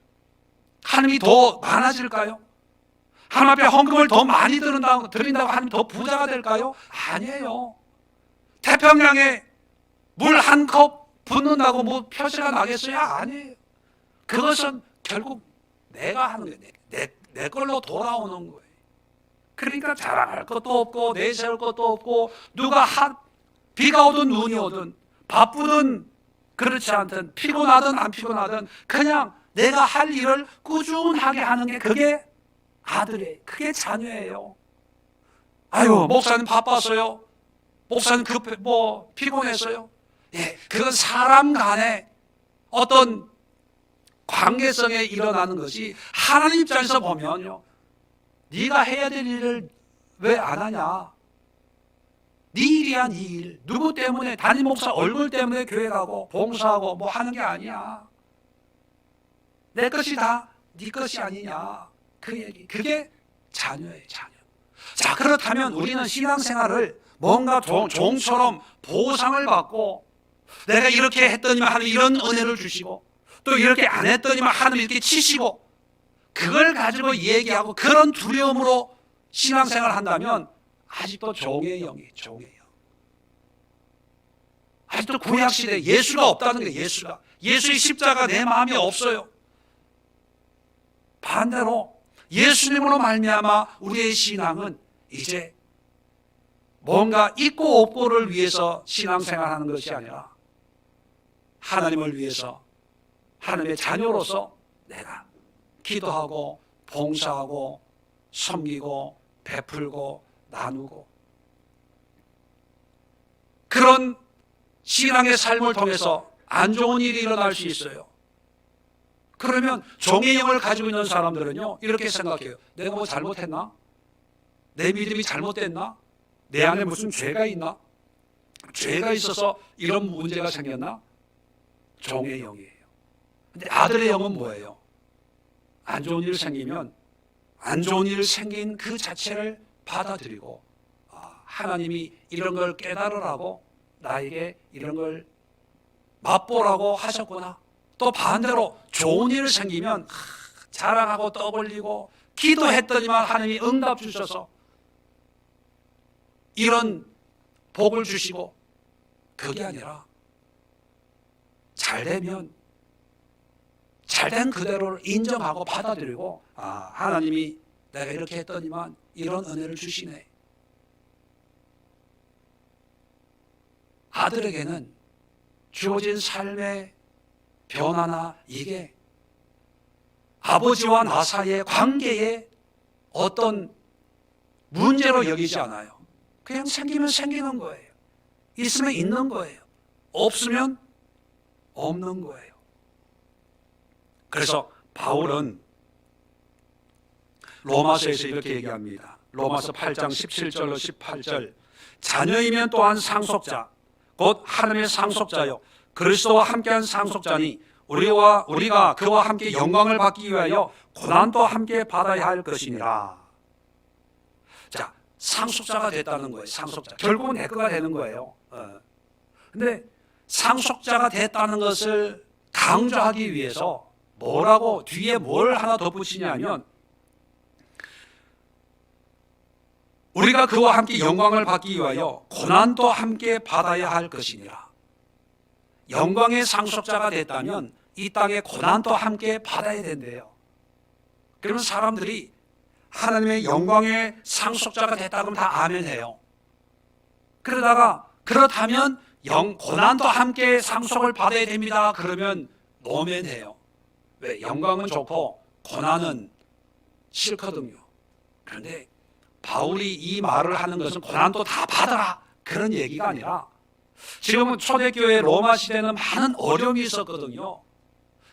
하나님이 더 많아질까요? 하나님 앞에 헌금을 더 많이 드린다고 하나님 더 부자가 될까요? 아니에요. 태평양에 물 한 컵 붓는다고 뭐 표시가 나겠어요? 아니에요. 그것은 결국 내가 하는 거예요. 내 걸로 돌아오는 거예요. 그러니까 자랑할 것도 없고 내세울 것도 없고, 누가 비가 오든 눈이 오든 바쁘든 그렇지 않든 피곤하든 안 피곤하든 그냥 내가 할 일을 꾸준하게 하는 게 그게 아들이에요. 그게 자녀예요. 아유, 목사님 바빴어요. 목사님 피곤했어요. 예, 그건 사람 간에 어떤 관계성에 일어나는 것이 하나님 입장에서 보면요, 네가 해야 될 일을 왜 안 하냐? 네 일이야, 네 일. 누구 때문에, 담임 목사 얼굴 때문에 교회 가고 봉사하고 뭐 하는 게 아니야. 내 것이 다 네 것이 아니냐. 그 얘기. 그게 자녀예요, 자녀. 자, 그렇다면 우리는 신앙생활을 뭔가 종처럼 보상을 받고, 내가 이렇게 했더니만 하나님 이런 은혜를 주시고, 또 이렇게 안 했더니만 하나님 이렇게 치시고, 그걸 가지고 얘기하고 그런 두려움으로 신앙생활을 한다면 아직도 종의 영이에요, 종의 영. 아직도 구약시대에 예수가 없다는 거예요, 예수가. 예수의 십자가 내 마음에 없어요. 반대로 예수님으로 말미암아 우리의 신앙은 이제 뭔가 있고 없고를 위해서 신앙생활하는 것이 아니라 하나님을 위해서, 하나님의 자녀로서 내가 기도하고 봉사하고 섬기고 베풀고 나누고, 그런 신앙의 삶을 통해서 안 좋은 일이 일어날 수 있어요. 그러면 종의 영을 가지고 있는 사람들은요, 이렇게 생각해요. 내가 뭐 잘못했나? 내 믿음이 잘못됐나? 내 안에 무슨 죄가 있나? 죄가 있어서 이런 문제가 생겼나? 종의 영이에요. 근데 아들의 영은 뭐예요? 안 좋은 일 생기면 안 좋은 일 생긴 그 자체를 받아들이고, 하나님이 이런 걸 깨달으라고 나에게 이런 걸 맛보라고 하셨구나. 또 반대로 좋은 일 생기면 자랑하고 떠벌리고, 기도했더니만 하나님이 응답 주셔서 이런 복을 주시고, 그게 아니라 잘되면 잘된 그대로를 인정하고 받아들이고, 하나님이 내가 이렇게 했더니만 이런 은혜를 주시네. 아들에게는 주어진 삶의 변화나 이게 아버지와 나 사이의 관계에 어떤 문제로 여기지 않아요. 그냥 생기면 생기는 거예요. 있으면 있는 거예요. 없으면 없는 거예요. 그래서 바울은 로마서에서 이렇게 얘기합니다. 로마서 8장 17절로 18절. 자녀이면 또한 상속자, 곧 하나님의 상속자요 그리스도와 함께한 상속자니 우리가 그와 함께 영광을 받기 위하여 고난도 함께 받아야 할 것이니라. 자, 상속자가 됐다는 거예요. 상속자. 결국은 내 거가 되는 거예요. 근데 상속자가 됐다는 것을 강조하기 위해서 뭐라고 뒤에 뭘 하나 덧붙이냐면, 우리가 그와 함께 영광을 받기 위하여 고난도 함께 받아야 할 것이니라. 영광의 상속자가 됐다면 이 땅에 고난도 함께 받아야 된대요. 그러면 사람들이 하나님의 영광의 상속자가 됐다 그러면 다 아멘해요. 그러다가 그렇다면 고난도 함께 상속을 받아야 됩니다 그러면 노멘해요. 왜? 영광은 좋고 고난은 싫거든요. 그런데 바울이 이 말을 하는 것은 고난도 다 받아라 그런 얘기가 아니라, 지금은 초대교회 로마 시대는 많은 어려움이 있었거든요.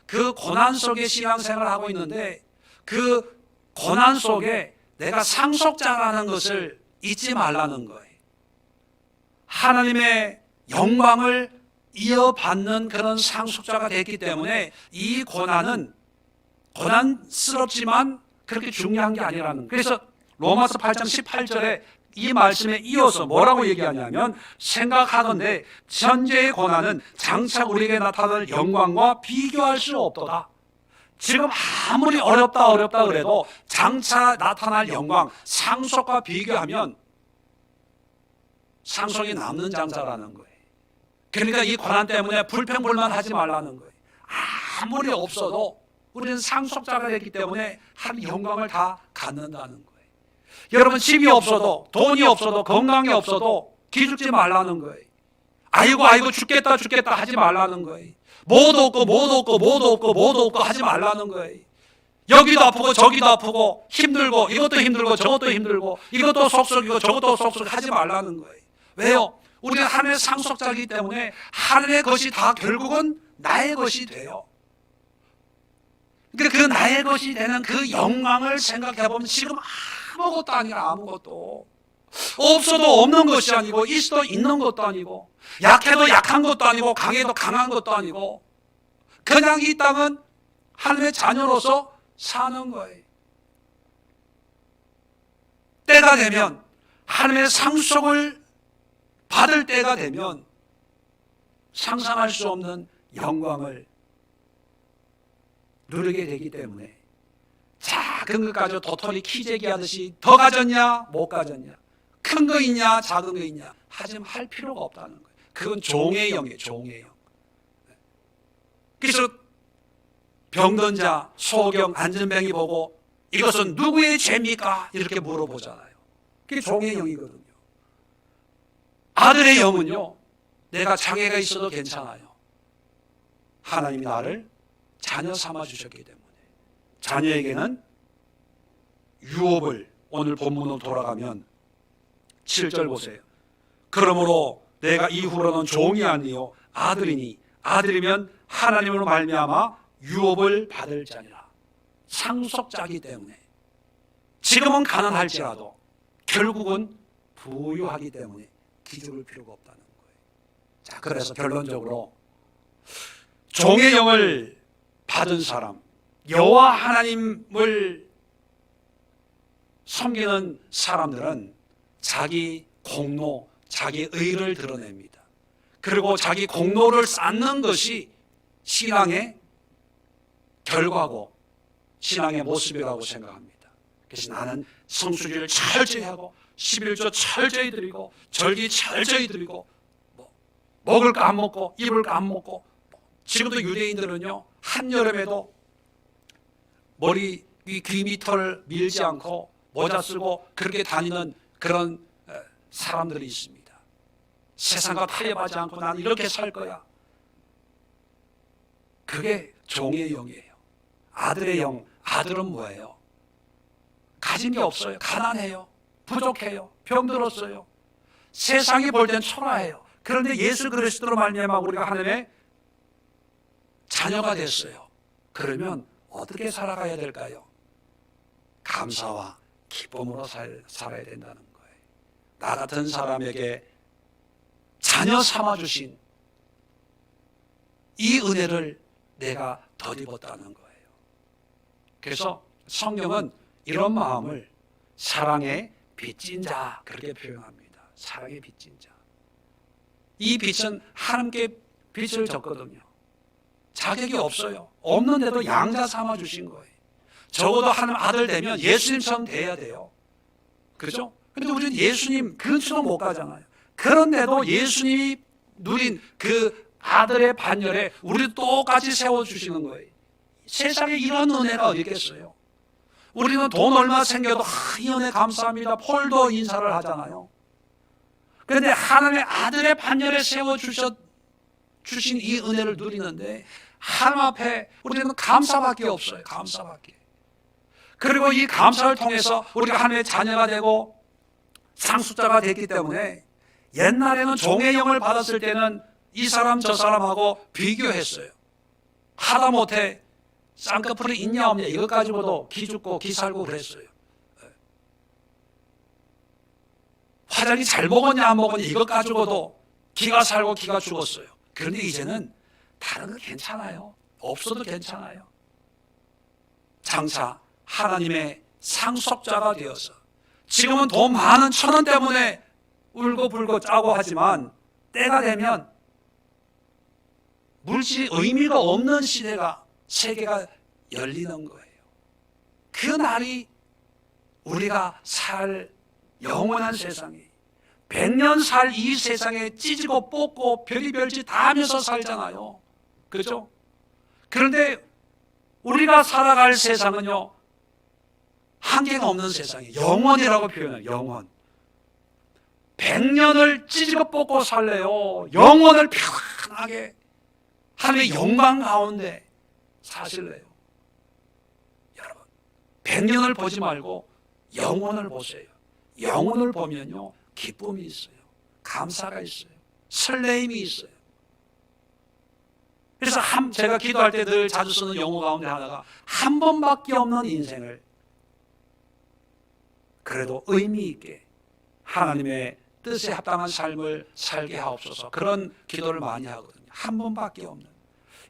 그 고난 속에 신앙생활을 하고 있는데, 그 고난 속에 내가 상속자라는 것을 잊지 말라는 거예요. 하나님의 영광을 이어받는 그런 상속자가 됐기 때문에 이 고난은 고난스럽지만 그렇게 중요한 게 아니라는 거예요. 그래서 로마서 8장 18절에 이 말씀에 이어서 뭐라고 얘기하냐면, 생각하건대 현재의 고난은 장차 우리에게 나타날 영광과 비교할 수 없도다. 지금 아무리 어렵다 그래도 장차 나타날 영광, 상속과 비교하면 상속이 남는 장사라는 거예요. 그러니까 이 고난 때문에 불평불만하지 말라는 거예요. 아무리 없어도 우리는 상속자가 됐기 때문에 한 영광을 다 갖는다는 거예요. 여러분, 집이 없어도, 돈이 없어도, 건강이 없어도 기죽지 말라는 거예요. 아이고 죽겠다 하지 말라는 거예요. 뭐도 없고 하지 말라는 거예요. 여기도 아프고 저기도 아프고 힘들고 이것도 힘들고 저것도 힘들고 이것도 속썩이고 저것도 속썩이고 하지 말라는 거예요. 왜요? 우리는 하나님의 상속자이기 때문에 하나님의 것이 다 결국은 나의 것이 돼요. 그러니까 그 나의 것이 되는 그 영광을 생각해 보면 지금 아무것도 아니라 아무것도. 없어도 없는 것이 아니고 있어도 있는 것도 아니고 약해도 약한 것도 아니고 강해도 강한 것도 아니고 그냥 이 땅은 하나님의 자녀로서 사는 거예요. 때가 되면 하나님의 상속을 받을 때가 되면 상상할 수 없는 영광을 누리게 되기 때문에 작은 것 가지고 도토리 키재기 하듯이 더 가졌냐 못 가졌냐 큰 거 있냐 작은 거 있냐 하지만 할 필요가 없다는 거예요. 그건 종의 영이에요. 종의 영. 그래서 병든 자 소경 안전뱅이 보고 이것은 누구의 죄입니까? 이렇게 물어보잖아요. 그게 종의 영이거든요. 아들의 영은요, 내가 장애가 있어도 괜찮아요. 하나님이 나를 자녀 삼아 주셨기 때문에 자녀에게는 유업을, 오늘 본문으로 돌아가면 7절 보세요. 그러므로 내가 이후로는 종이 아니요 아들이니 아들이면 하나님으로 말미암아 유업을 받을 자니라. 상속자이기 때문에 지금은 가난할지라도 결국은 부유하기 때문에 기죽을 필요가 없다는 거예요. 자, 그래서 결론적으로 종의 영을 받은 사람, 여호와 하나님을 섬기는 사람들은 자기 공로, 자기 의를 드러냅니다. 그리고 자기 공로를 쌓는 것이 신앙의 결과고 신앙의 모습이라고 생각합니다. 그래서 나는 성수기를 철저히 하고 11조 철저히 드리고 절기 철저히 드리고 먹을 거 안 먹고 입을 거 안 먹고 지금도 유대인들은요 한여름에도 머리 귀 밑을 밀지 않고 모자 쓰고 그렇게 다니는 그런 사람들이 있습니다. 세상과 타협하지 않고 나는 이렇게 살 거야. 그게 종의 영이에요. 아들의 영. 아들은 뭐예요? 가진 게 없어요. 가난해요. 부족해요. 병들었어요. 세상이 볼 땐 초라해요. 그런데 예수 그리스도로 말미암아 우리가 하나님의 자녀가 됐어요. 그러면 어떻게 살아가야 될까요? 감사와 기쁨으로 살아야 된다는 거예요. 나 같은 사람에게 자녀 삼아주신 이 은혜를 내가 덧입었다는 거예요. 그래서 성경은 이런 마음을 사랑의 빚진 자 그렇게 표현합니다. 사랑의 빚진 자. 이 빚은 하나님께 빚을 졌거든요. 자격이 없어요. 없는데도 양자 삼아 주신 거예요. 적어도 하나님 아들 되면 예수님처럼 돼야 돼요. 그렇죠? 그런데 우리는 예수님 근처도 못 가잖아요. 그런데도 예수님이 누린 그 아들의 반열에 우리도 똑같이 세워주시는 거예요. 세상에 이런 은혜가 어디 있겠어요? 우리는 돈 얼마 생겨도 이 은혜 감사합니다. 폴더 인사를 하잖아요. 그런데 하나님의 아들의 반열에 세워주신 이 은혜를 누리는데 하나님 앞에 우리는 감사밖에 없어요. 감사밖에. 그리고 이 감사를 통해서 우리가 하나님의 자녀가 되고 상속자가 됐기 때문에 옛날에는 종의 영을 받았을 때는 이 사람 저 사람하고 비교했어요. 하다못해 쌍꺼풀이 있냐 없냐 이것 가지고도 기 죽고 기 살고 그랬어요. 화장이 잘 먹었냐 안 먹었냐 이것 가지고도 기가 살고 기가 죽었어요. 그런데 이제는 다른 거 괜찮아요. 없어도 괜찮아요. 장차 하나님의 상속자가 되어서 지금은 돈 많은 천원 때문에 울고 불고 짜고 하지만 때가 되면 물질 의미가 없는 시대가 세계가 열리는 거예요. 그 날이 우리가 살 영원한 세상이 100년 살 이 세상에 찢고 뽑고 별의별 짓 다 하면서 살잖아요. 그렇죠? 그런데 우리가 살아갈 세상은요 한계가 없는 세상이에요. 영원이라고 표현해요. 영원. 100년을 찢고 뽑고 살래요. 영원을 편하게 하나님의 영광 가운데 사실래요. 여러분 100년을 보지 말고 영원을 보세요. 영원을 보면요 기쁨이 있어요. 감사가 있어요. 설레임이 있어요. 그래서 제가 기도할 때 늘 자주 쓰는 용어 가운데 하나가 한 번밖에 없는 인생을 그래도 의미 있게 하나님의 뜻에 합당한 삶을 살게 하옵소서. 그런 기도를 많이 하거든요. 한 번밖에 없는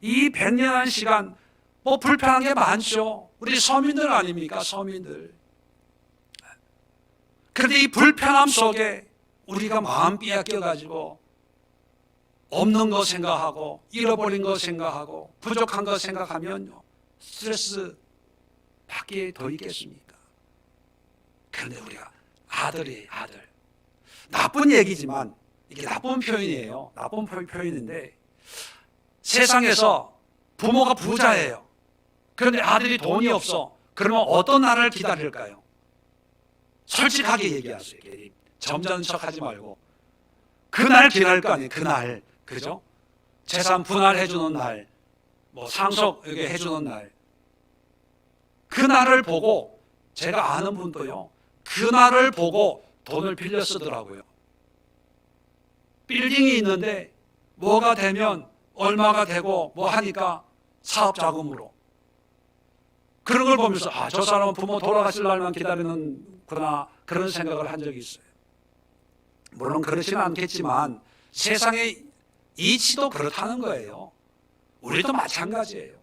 이 100년한 시간, 뭐 불편한 게 많죠. 우리 서민들 아닙니까? 서민들. 그런데 이 불편함 속에 우리가 마음 빼앗겨가지고 없는 거 생각하고 잃어버린 거 생각하고 부족한 거 생각하면요, 스트레스 밖에 더 있겠습니까? 그런데 우리가 아들이에요. 아들. 나쁜 얘기지만 이게 나쁜 표현이에요. 나쁜 표현인데 세상에서 부모가 부자예요. 그런데 아들이 돈이 없어. 그러면 어떤 날을 기다릴까요? 솔직하게 얘기하세요. 점잖은 척하지 말고 그날 기다릴 거 아니에요. 그날. 그죠? 재산 분할해 주는 날, 뭐 상속 해 주는 날. 그날을 보고, 제가 아는 분도요, 그날을 보고 돈을 빌려 쓰더라고요. 빌딩이 있는데 뭐가 되면 얼마가 되고 뭐 하니까 사업 자금으로. 그런 걸 보면서 저 사람은 부모 돌아가실 날만 기다리는구나, 그런 생각을 한 적이 있어요. 물론 그렇지는 않겠지만 세상의 이치도 그렇다는 거예요. 우리도 마찬가지예요.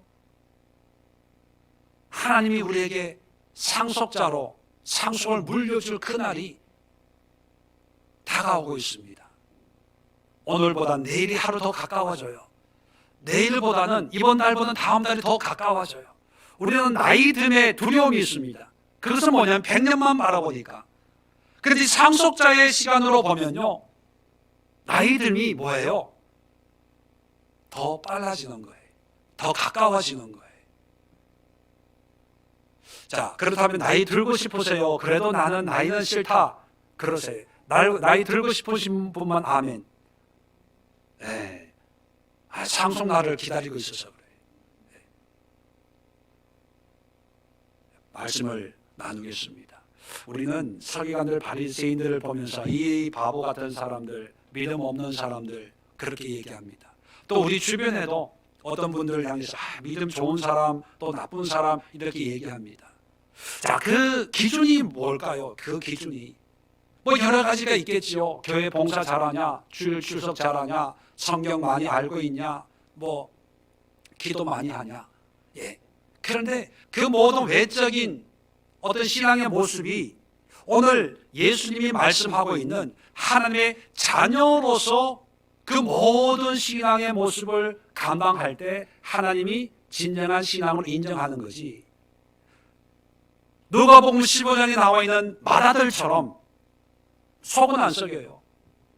하나님이 우리에게 상속자로 상속을 물려줄 그날이 다가오고 있습니다. 오늘보다 내일이 하루 더 가까워져요. 내일보다는 이번 달보다는 다음 달이 더 가까워져요. 우리는 나이 듦에 두려움이 있습니다. 그것은 뭐냐면 100년만 바라보니까. 그런데 상속자의 시간으로 보면요, 나이 듦이 뭐예요? 더 빨라지는 거예요. 더 가까워지는 거예요. 자, 그렇다면 나이 들고 싶으세요? 그래도 나는 나이는 싫다, 그러세요. 나이 들고 싶으신 분만 아멘. 네. 상속 날을 기다리고 있어서 그래요. 네. 말씀을 나누겠습니다. 우리는 서기관들, 바리새인들을 보면서 이 바보 같은 사람들, 믿음 없는 사람들, 그렇게 얘기합니다. 또 우리 주변에도 어떤 분들을 향해서 믿음 좋은 사람, 또 나쁜 사람, 이렇게 얘기합니다. 자, 그 기준이 뭘까요? 그 기준이 뭐 여러 가지가 있겠지요. 교회 봉사 잘하냐, 주일 출석 잘하냐, 성경 많이 알고 있냐, 뭐 기도 많이 하냐. 예. 그런데 그 모든 외적인 어떤 신앙의 모습이 오늘 예수님이 말씀하고 있는 하나님의 자녀로서 그 모든 신앙의 모습을 감당할 때 하나님이 진정한 신앙을 인정하는 거지. 누가복음 15장에 나와 있는 맏아들처럼 속은 안 썩여요.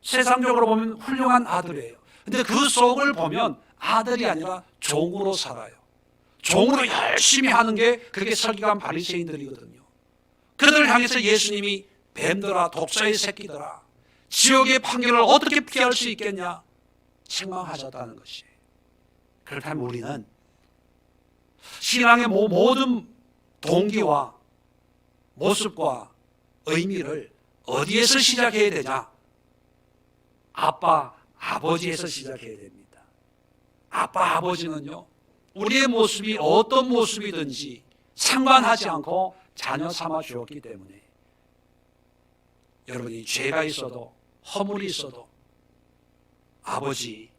세상적으로 보면 훌륭한 아들이에요. 근데 그 속을 보면 아들이 아니라 종으로 살아요. 종으로 열심히 하는 게 그게 서기관 바리새인들이거든요. 그들을 향해서 예수님이 뱀들아, 독사의 새끼들아, 지옥의 판결을 어떻게 피할 수 있겠냐 책망하셨다는 것이. 그렇다면 우리는 신앙의 모든 동기와 모습과 의미를 어디에서 시작해야 되냐? 아빠, 아버지에서 시작해야 됩니다. 아빠, 아버지는요, 우리의 모습이 어떤 모습이든지 상관하지 않고 자녀 삼아 주었기 때문에 여러분이 죄가 있어도 허물이 있어도 아버지,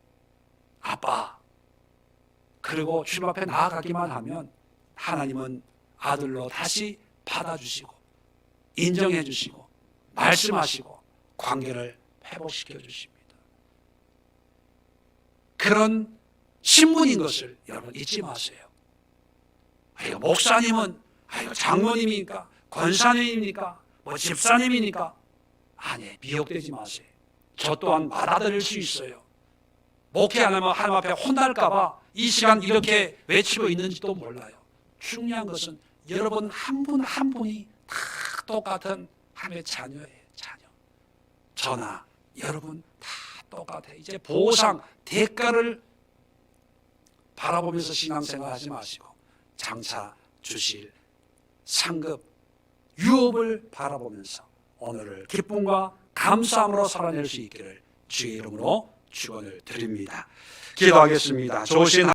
아빠, 그리고 주님 앞에 나아가기만 하면 하나님은 아들로 다시 받아주시고 인정해 주시고 말씀하시고 관계를 회복시켜 주십니다. 그런 신분인 것을 여러분 잊지 마세요. 목사님은 장로님입니까? 권사님입니까? 뭐 집사님입니까? 아니, 미혹되지 마세요. 저 또한 받아들일 수 있어요. 목회 안 하면 하나님 앞에 혼날까 봐 이 시간 이렇게 외치고 있는지도 몰라요. 중요한 것은 여러분 한 분 한 분이 다 똑같은 하나님의 자녀예요. 자녀. 저나 여러분 다 똑같아요. 이제 보상, 대가를 바라보면서 신앙생활 하지 마시고 장차 주실 상급, 유업을 바라보면서 오늘을 기쁨과 감사함으로 살아낼 수 있기를 주의 이름으로 축원을 드립니다. 기도하겠습니다. 좋으신